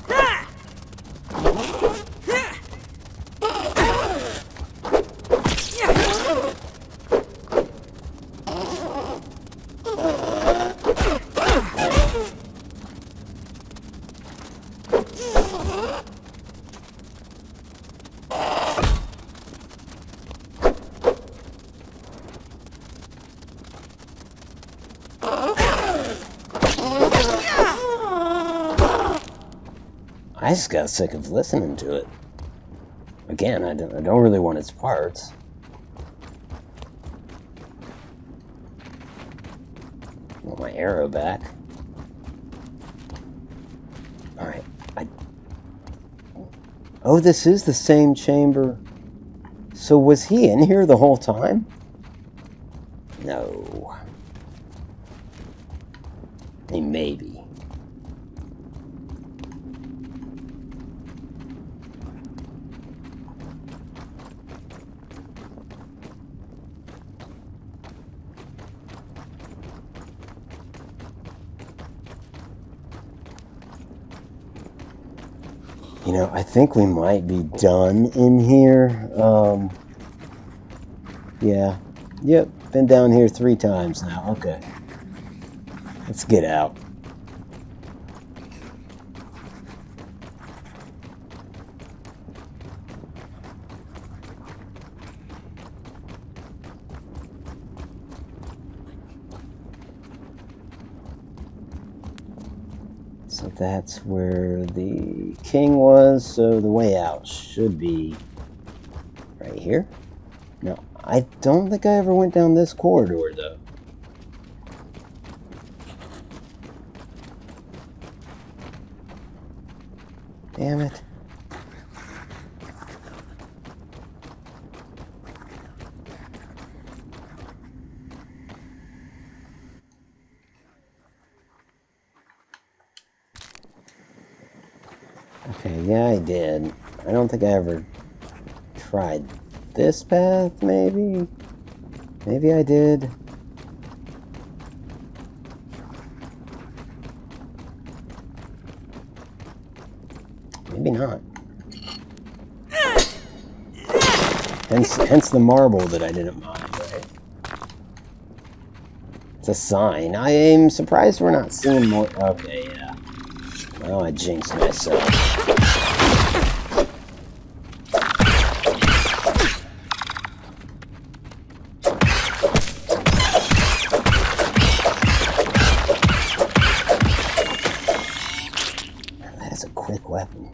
Ah! I just got sick of listening to it. Again, I don't really want its parts. I want my arrow back. Alright, Oh, this is the same chamber. So was he in here the whole time? No. Hey, maybe. You know, I think we might be done in here. Yeah. Yep, been down here 3 times now. Okay. Let's get out. So that's where the king was, so the way out should be right here. No, I don't think I ever went down this corridor, though. Damn it. Okay, yeah, I did. I don't think I ever tried this path, maybe? Maybe I did. Maybe not. Hence the marble that I didn't mine, right? It's a sign. I am surprised we're not seeing more. Okay, yeah. Well, I jinxed myself. quick weapon.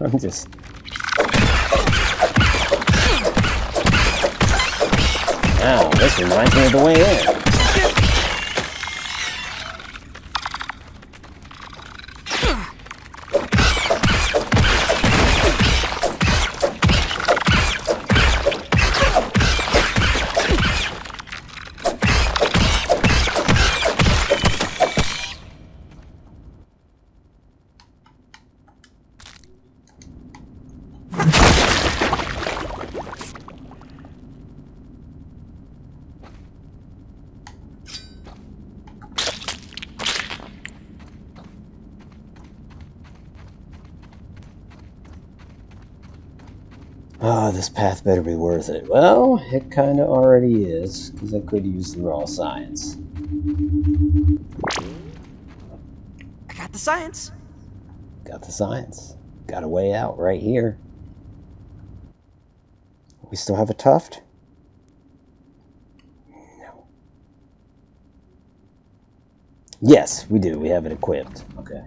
I'm just... Wow, this reminds me of the way in. Oh, this path better be worth it. Well, it kind of already is, because I could use the raw science. I got the science. Got the science. Got a way out right here. We still have a tuft? No. Yes, we do. We have it equipped. Okay.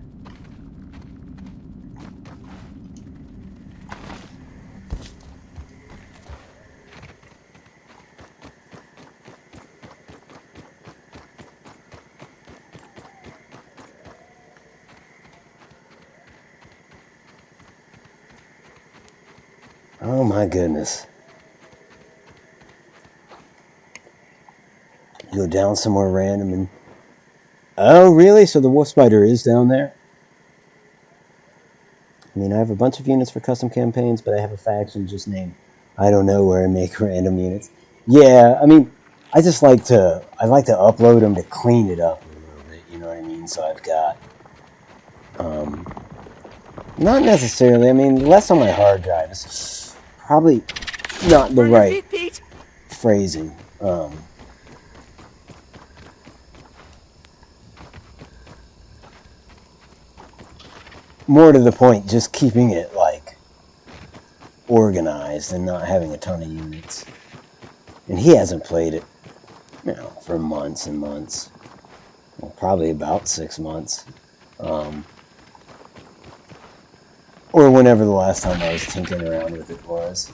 Oh my goodness. You go down somewhere random and... Oh, really? So the wolf spider is down there? I mean, I have a bunch of units for custom campaigns, but I have a faction just named I don't know where I make random units. Yeah, I mean, I like to upload them to clean it up a little bit, you know what I mean? So I've got... not necessarily, I mean, less on my hard drive is probably not the Burn your right feet, Pete. phrasing. More to the point, just keeping it, like, organized and not having a ton of units. And he hasn't played it, you know, for months and months. Well, probably about 6 months. Or whenever the last time I was tinkering around with it was.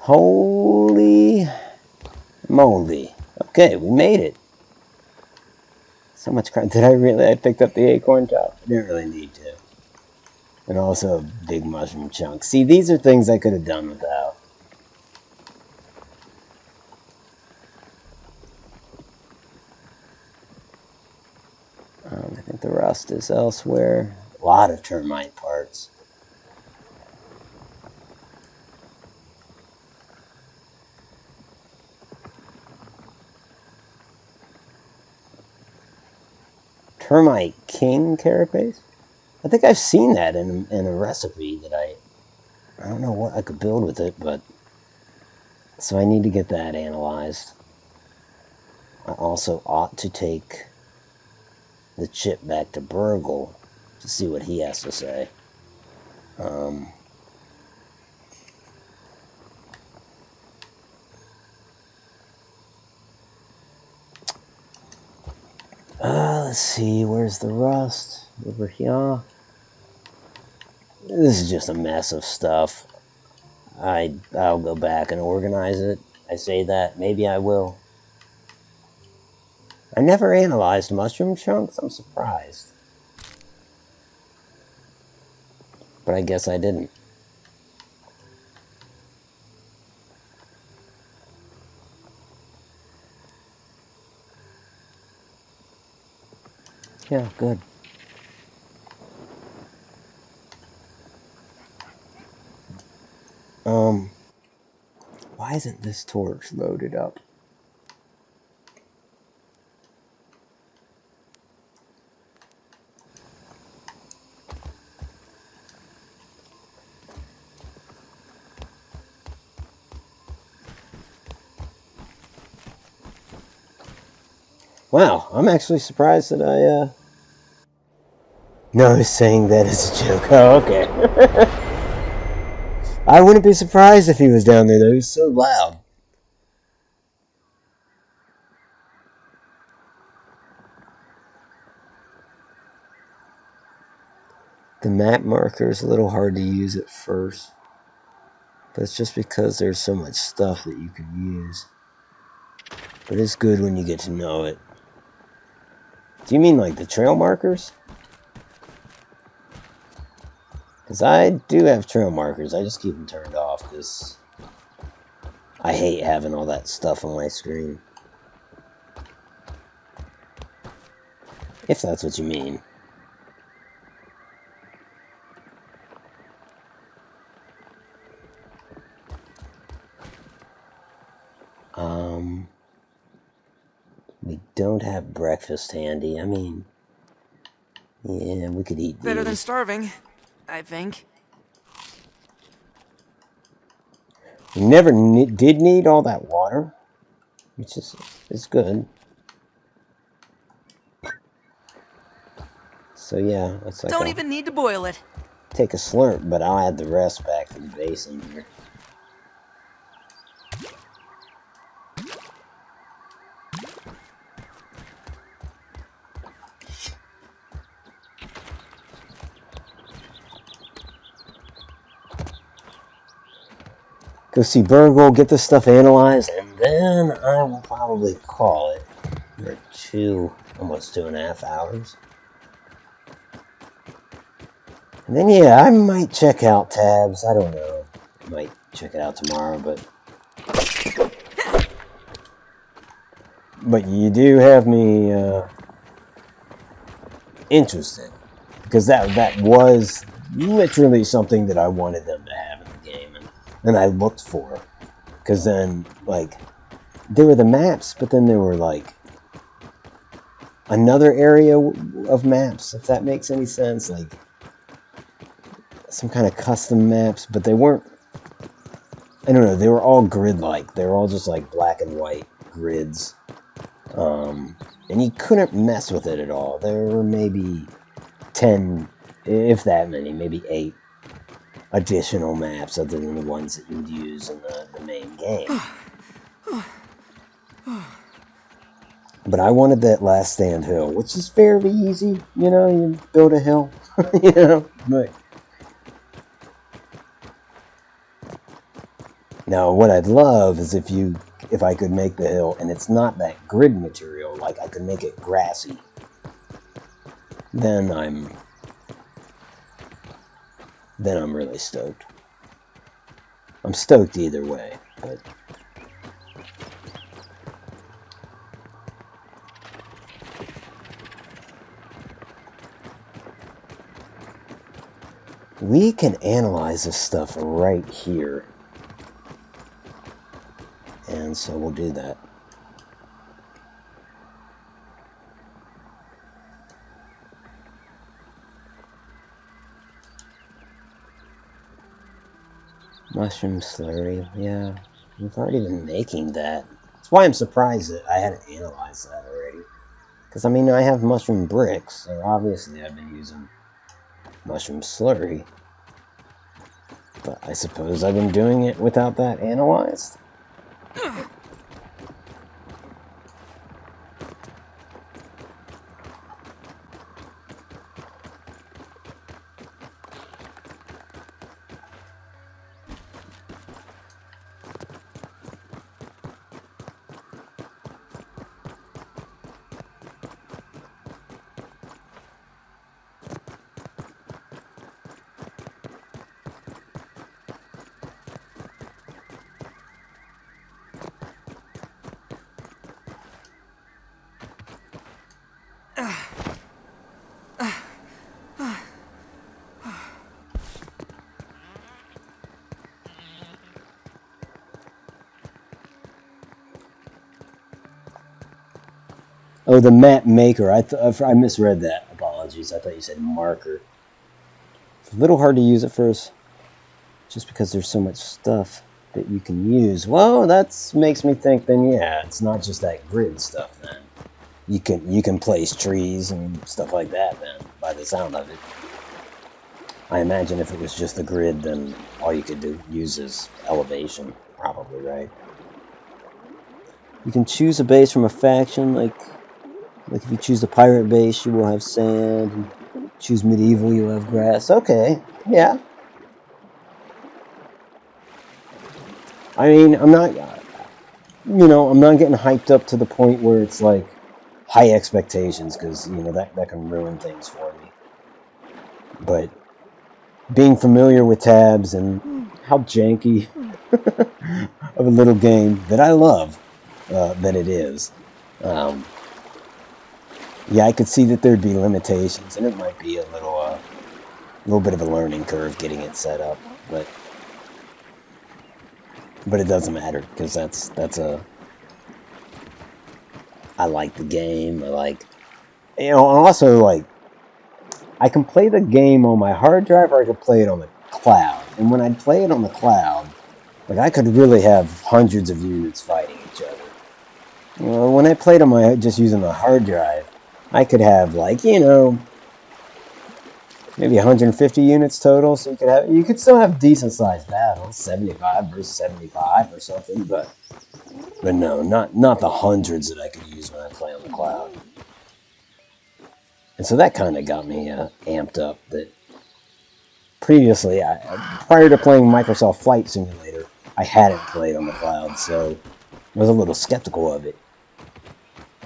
Holy moly. Okay, we made it. So much crap. Did I really? I picked up the acorn top. I didn't really need to. And also a big mushroom chunk. See, these are things I could have done without. I think the rust is elsewhere. A lot of termite parts. Termite King carapace? I think I've seen that in a recipe that I don't know what I could build with it, but so I need to get that analyzed. I also ought to take the chip back to Burgle to see what he has to say. Let's see, where's the rust? Over here. This is just a mess of stuff. I'll go back and organize it. I say that, maybe I will. I never analyzed mushroom chunks, I'm surprised. But I guess I didn't. Yeah, good. Why isn't this torch loaded up? Wow, I'm actually surprised that I, No, he's saying that as a joke. Oh, okay. I wouldn't be surprised if he was down there, though. He was so loud. The map marker is a little hard to use at first. But it's just because there's so much stuff that you can use. But it's good when you get to know it. Do you mean like the trail markers? Because I do have trail markers. I just keep them turned off because I hate having all that stuff on my screen. If that's what you mean. We don't have breakfast handy. I mean, yeah, we could eat Better than these. starving, I think. We never did need all that water, which is good. So yeah, it's like Don't even need to boil it. take a slurp, but I'll add the rest back to the basin here. Go see Burgle, get this stuff analyzed, and then I will probably call it for almost 2.5 hours. And then, yeah, I might check out tabs. I don't know. I might check it out tomorrow, but you do have me interested, because that was literally something that I wanted them to have in the game, and I looked for, because then, like, there were the maps, but then there were, like, another area of maps, if that makes any sense, like, some kind of custom maps, but they weren't, I don't know, they were all grid-like. They were all just, like, black and white grids, and you couldn't mess with it at all. There were maybe 10, if that many, maybe 8 additional maps other than the ones that you'd use in the main game. But I wanted that Last Stand hill, which is fairly easy, you know, you build a hill, you know, but now what I'd love is if I could make the hill and it's not that grid material, like I could make it grassy, then I'm really stoked. I'm stoked either way, but we can analyze this stuff right here. And so we'll do that. Mushroom slurry, yeah. We've already been making that. That's why I'm surprised that I hadn't analyzed that already. Because, I mean, I have mushroom bricks, so obviously I've been using mushroom slurry. But I suppose I've been doing it without that analyzed. Oh, the map maker. I misread that. Apologies. I thought you said marker. It's a little hard to use at first, just because there's so much stuff that you can use. Well, that makes me think. Then yeah, it's not just that grid stuff. Then you can place trees and stuff like that. Then by the sound of it, I imagine if it was just the grid, then all you could use is elevation. Probably right. You can choose a base from a faction, like if you choose the pirate base, you will have sand. And choose medieval, you'll have grass. Okay, yeah. I mean, I'm not getting hyped up to the point where it's like high expectations, because that can ruin things for me. But being familiar with tabs and how janky of a little game that I love that it is. Yeah, I could see that there'd be limitations, and it might be a little bit of a learning curve getting it set up, but it doesn't matter, because I like the game. I like, also, like, I can play the game on my hard drive, or I could play it on the cloud. And when I play it on the cloud, like, I could really have hundreds of units fighting each other. When I played on just using the hard drive, I could have, like, maybe 150 units total, so you could still have decent sized battles, 75 versus 75 or something, but no, not the hundreds that I could use when I play on the cloud. And so that kind of got me amped up. That previously, prior to playing Microsoft Flight Simulator, I hadn't played on the cloud, so I was a little skeptical of it.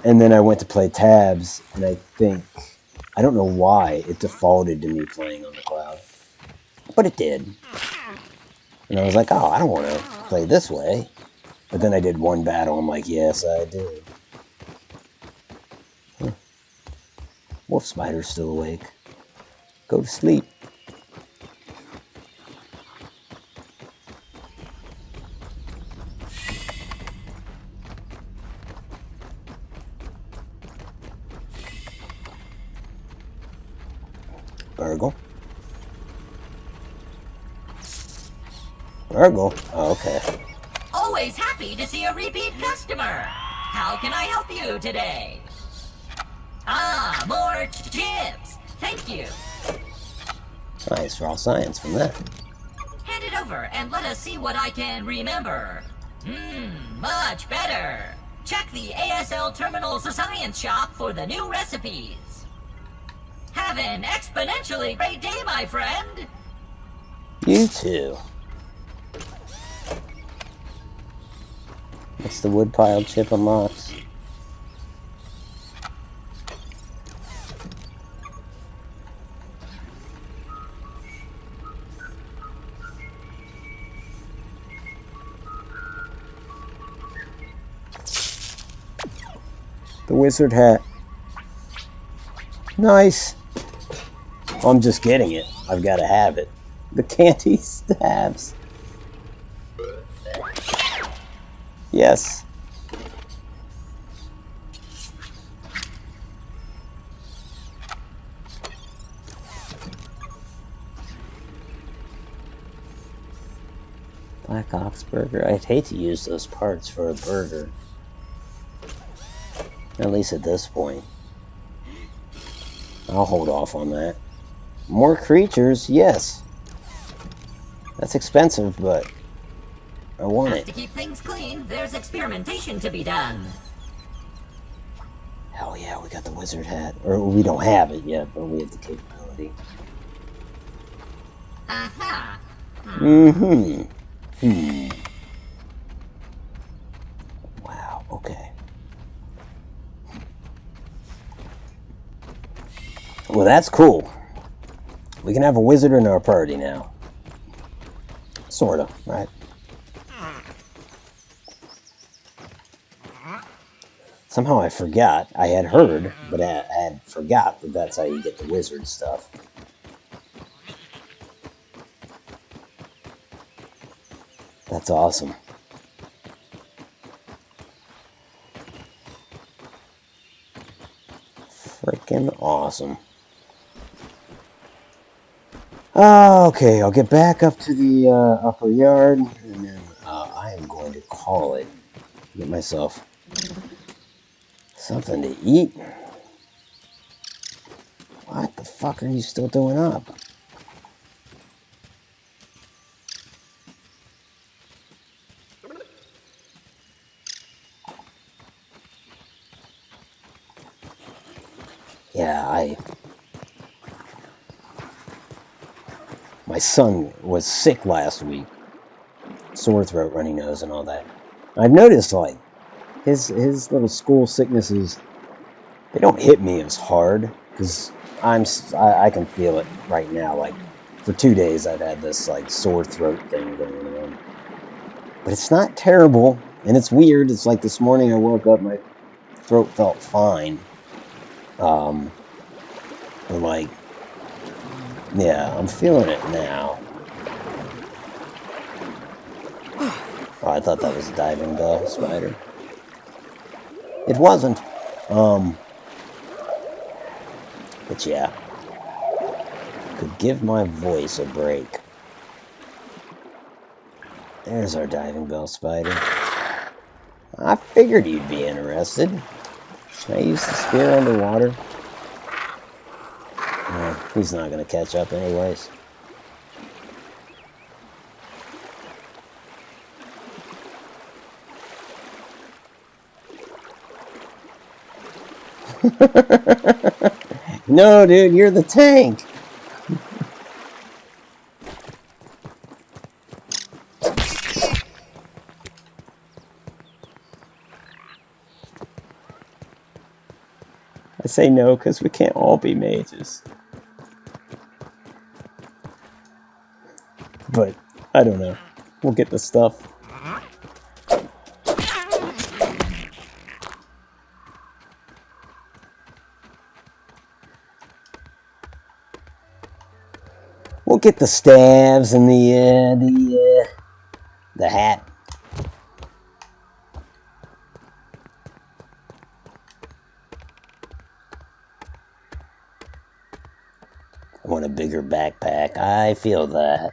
And then I went to play tabs, and I don't know why it defaulted to me playing on the cloud, but it did. And I was like, oh, I don't want to play this way. But then I did one battle, I'm like, yes, I did. Huh. Wolf Spider's still awake. Go to sleep. Burgle? Burgle? Oh, okay. Always happy to see a repeat customer. How can I help you today? Ah, more chips. Thank you. Nice raw science from that. Hand it over and let us see what I can remember. Much better. Check the ASL Terminal's Science Shop for the new recipes. Have an exponentially great day, my friend. You too. What's the woodpile chip unlocks? The wizard hat. Nice. I'm just getting it. I've got to have it. The candy stabs. Yes. Black Ops burger. I'd hate to use those parts for a burger. At least at this point. I'll hold off on that. More creatures, yes. That's expensive, but I want it. To keep things clean, there's experimentation to be done. Hell yeah, we got the wizard hat. Or we don't have it yet, but we have the capability. Aha. Wow, okay. Well, that's cool. We can have a wizard in our party now. Sorta, right? Somehow I forgot. I had heard, but I had forgot that that's how you get the wizard stuff. That's awesome. Freaking awesome. Okay, I'll get back up to the upper yard, and then I am going to call it. Get myself something to eat. What the fuck are you still doing up? Yeah, my son was sick last week. Sore throat, runny nose, and all that. I've noticed, like, his little school sicknesses, they don't hit me as hard, because I can feel it right now. Like, for 2 days I've had this, like, sore throat thing going on. But it's not terrible, and it's weird. It's like this morning I woke up, my throat felt fine. But like, yeah, I'm feeling it now. Oh, I thought that was a diving bell spider. It wasn't. But yeah. Could give my voice a break. There's our diving bell spider. I figured you'd be interested. Can I use the spear underwater? No, he's not going to catch up anyways. No, dude, you're the tank. I say no because we can't all be mages. But, I don't know. We'll get the stuff. We'll get the staves and the hat. I want a bigger backpack. I feel that.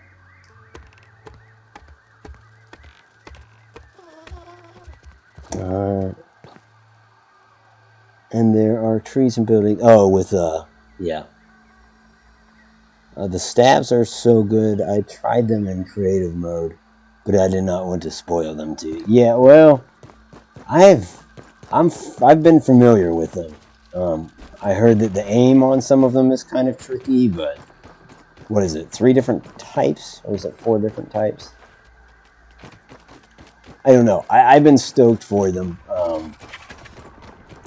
And there are trees and buildings. Oh, with, yeah. The staves are so good. I tried them in creative mode, but I did not want to spoil them too. Yeah, well, I've been familiar with them. I heard that the aim on some of them is kind of tricky, but what is it? 3 different types, or is it 4 different types? I don't know. I've been stoked for them.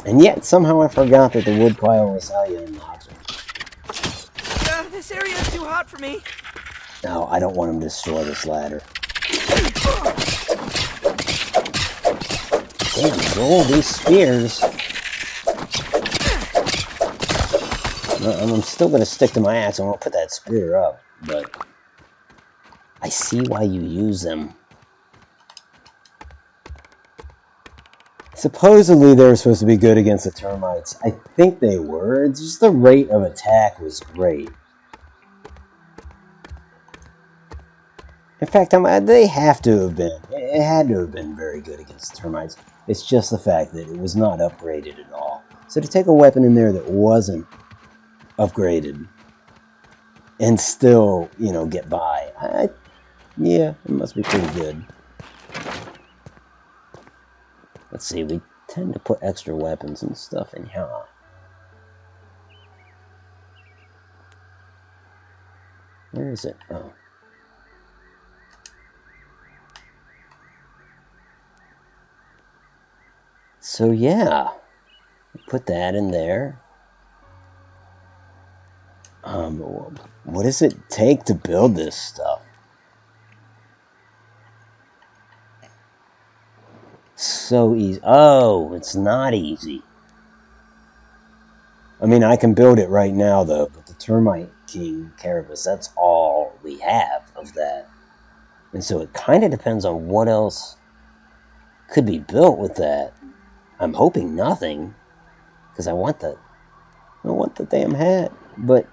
And yet, somehow I forgot that the woodpile was how you unlock them. This area is too hot for me. No, I don't want him to destroy this ladder. Damn, Joel, these spears. I'm still going to stick to my axe. I won't put that spear up, but I see why you use them. Supposedly they were supposed to be good against the termites. I think they were. It's just the rate of attack was great. In fact, they have to have been. It had to have been very good against the termites. It's just the fact that it was not upgraded at all. So to take a weapon in there that wasn't upgraded and still, you know, get by, yeah, it must be pretty good. Let's see, we tend to put extra weapons and stuff in here. Where is it? Oh. So yeah, put that in there. What does it take to build this stuff? So easy. Oh, it's not easy. I mean, I can build it right now, though, but the Termite King Carapace, that's all we have of that. And so it kind of depends on what else could be built with that. I'm hoping nothing, because I want the I want the damn hat. But...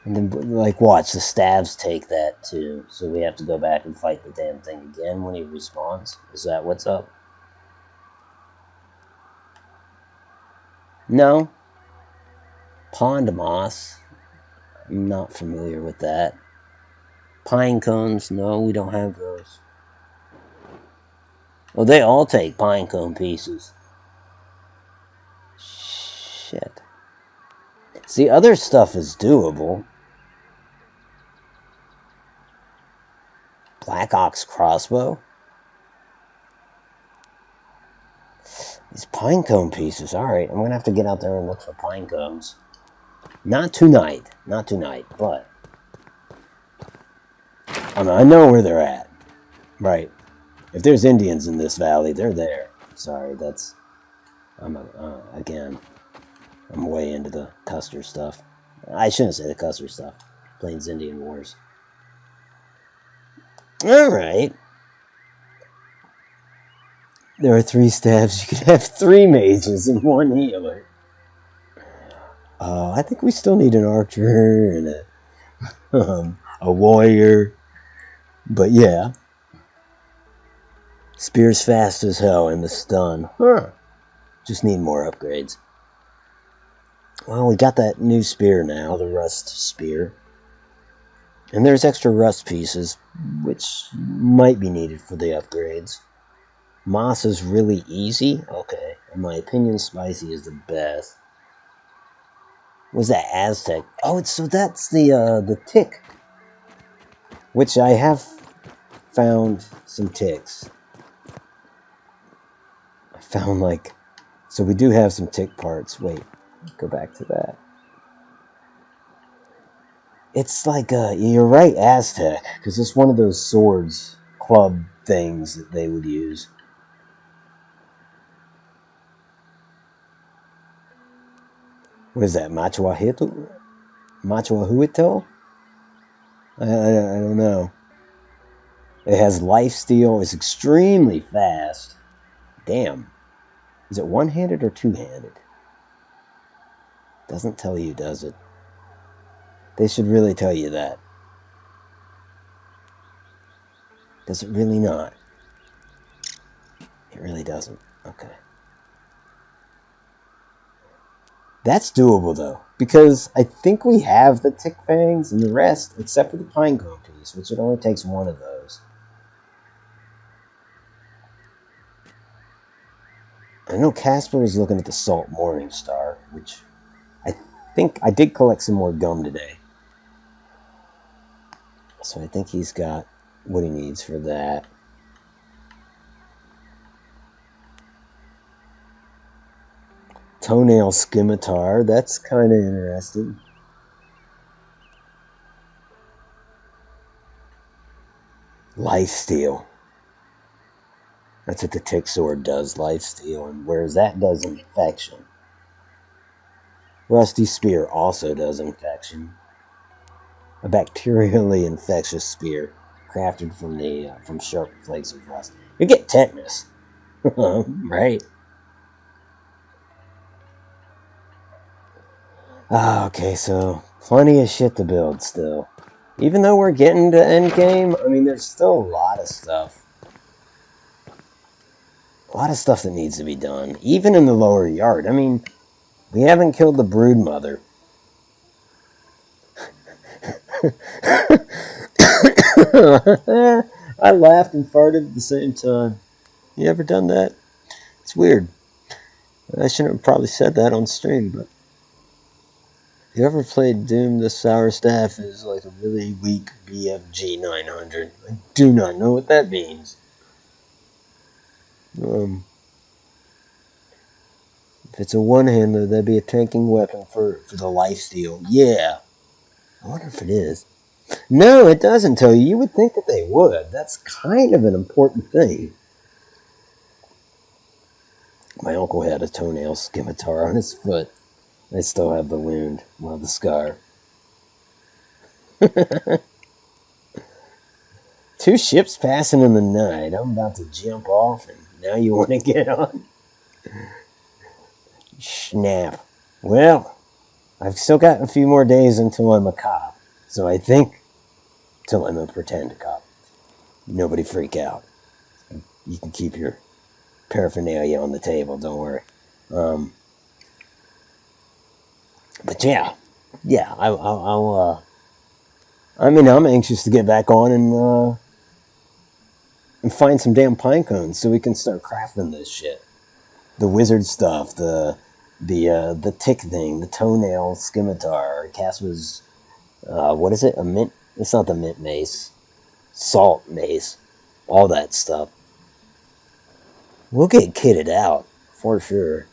And then, like, watch, the stabs take that, too. So we have to go back and fight the damn thing again when he respawns. Is that what's up? No. Pond moss. I'm not familiar with that. Pine cones. No, we don't have those. Well, they all take pine cone pieces. Shit. See, other stuff is doable. Black Ox crossbow. These pine cone pieces. Alright, I'm gonna have to get out there and look for pine cones. Not tonight. Not tonight, but... I know where they're at. Right. If there's Indians in this valley, they're there. Sorry, that's... again, I'm way into the Custer stuff. I shouldn't say the Custer stuff. Plains Indian Wars. Alright. There are 3 staffs. You could have 3 mages and 1 healer. I think we still need an archer and a warrior. But yeah. Spear's fast as hell in the stun. Just need more upgrades. Well, we got that new spear now, the rust spear. And there's extra rust pieces, which might be needed for the upgrades. Moss is really easy. Okay, in my opinion, spicy is the best. What's that, Aztec? Oh, so that's the tick. Which I have found some ticks. I found like... So we do have some tick parts. Wait, go back to that. It's like, you're right, Aztec. Because it's one of those swords, club things that they would use. What is that, Machuahuitl? Machuahuitl? I don't know. It has lifesteal. It's extremely fast. Damn. Is it one-handed or two-handed? Doesn't tell you, does it? They should really tell you that. Does it really not? It really doesn't. Okay. That's doable, though, because I think we have the tick fangs and the rest, except for the pinecone piece, which it only takes 1 of those. I know Casper was looking at the Salt Morningstar, which I think I did collect some more gum today. So I think he's got what he needs for that. Toenail Scimitar, that's kind of interesting. Lifesteal. That's what the tick sword does, lifesteal, and whereas that does infection. Rusty Spear also does infection. A bacterially infectious spear, crafted from sharp flakes of rust. You get tetanus, right? Okay, so plenty of shit to build still. Even though we're getting to endgame, I mean, there's still a lot of stuff. A lot of stuff that needs to be done, even in the lower yard. I mean, we haven't killed the brood mother. I laughed and farted at the same time. You ever done that? It's weird. I shouldn't have probably said that on stream, but... You ever played Doom? The Sour Staff is like a really weak BFG 900. I do not know what that means. If it's a one-hander, that'd be a tanking weapon for the lifesteal. Yeah. I wonder if it is. No, it doesn't tell you. You would think that they would. That's kind of an important thing. My uncle had a toenail scimitar on his foot. I still have the wound. Well, the scar. 2 ships passing in the night. I'm about to jump off, and now you want to get on? Snap. Well, I've still got a few more days until I'm a cop. So I think, till I'm a pretend cop. Nobody freak out. You can keep your paraphernalia on the table, don't worry. But yeah, I'm anxious to get back on and find some damn pine cones so we can start crafting this shit. The wizard stuff, the tick thing, the toenail scimitar, Caspa's, what is it? A mint? It's not the mint mace. Salt mace. All that stuff. We'll get kitted out, for sure.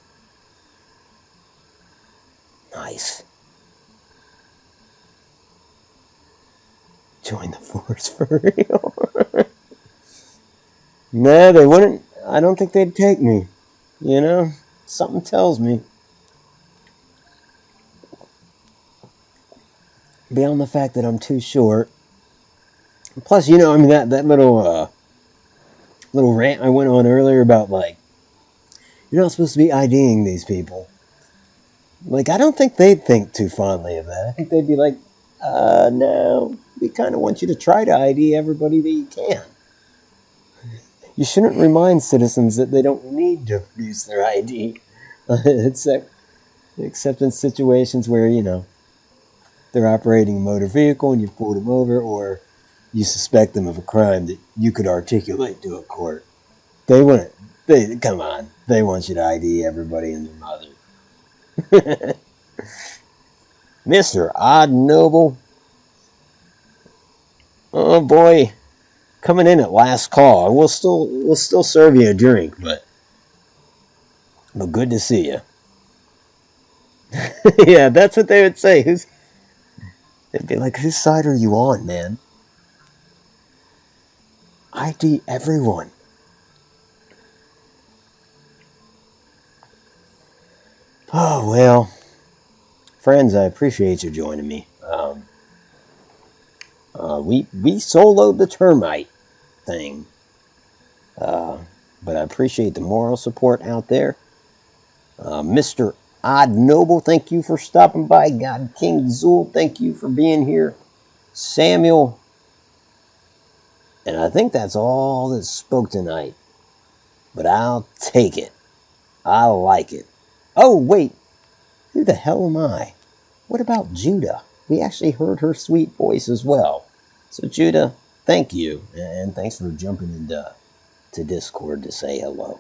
Nice. Join the force for real. Nah, they wouldn't. I don't think they'd take me. You know? Something tells me. Beyond the fact that I'm too short. Plus, you know, I mean, that little rant I went on earlier about, like, you're not supposed to be IDing these people. Like, I don't think they'd think too fondly of that. I think they'd be like, no, we kind of want you to try to ID everybody that you can. You shouldn't remind citizens that they don't need to produce their ID, except in situations where, you know, they're operating a motor vehicle and you pulled them over, or you suspect them of a crime that you could articulate to a court. Come on, they want you to ID everybody and their mother. Mr. Odd Noble. Oh boy, coming in at last call. We'll still serve you a drink, but good to see you. Yeah, that's what they would say. They'd be like, whose side are you on, man? ID everyone. Oh, well. Friends, I appreciate you joining me. We soloed the termite thing. But I appreciate the moral support out there. Mr. Odd Noble, thank you for stopping by. God King Zool, thank you for being here. Samuel. And I think that's all that spoke tonight. But I'll take it. I like it. Oh, wait. Who the hell am I? What about Judah? We actually heard her sweet voice as well. So, Judah, thank you. And thanks for jumping into Discord to say hello.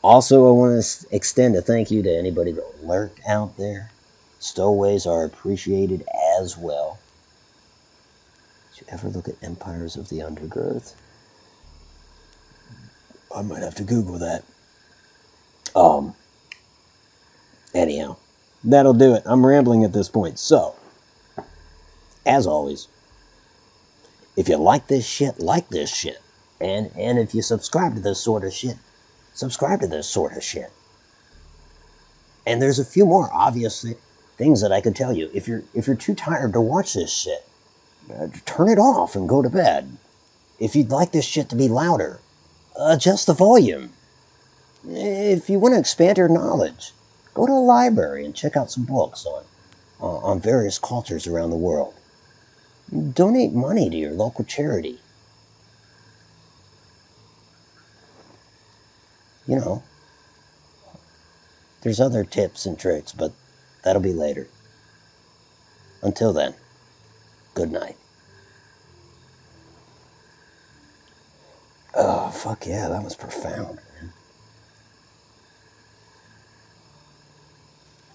Also, I want to extend a thank you to anybody that lurked out there. Stowaways are appreciated as well. Did you ever look at Empires of the Undergrowth? I might have to Google that. Anyhow, that'll do it. I'm rambling at this point. So, as always, if you like this shit, like this shit. And if you subscribe to this sort of shit, subscribe to this sort of shit. And there's a few more obvious things that I could tell you. If you're too tired to watch this shit, turn it off and go to bed. If you'd like this shit to be louder, adjust the volume. If you want to expand your knowledge, go to a library and check out some books on various cultures around the world. Donate money to your local charity. You know, there's other tips and tricks, but that'll be later. Until then, good night. Oh, fuck yeah, that was profound, man.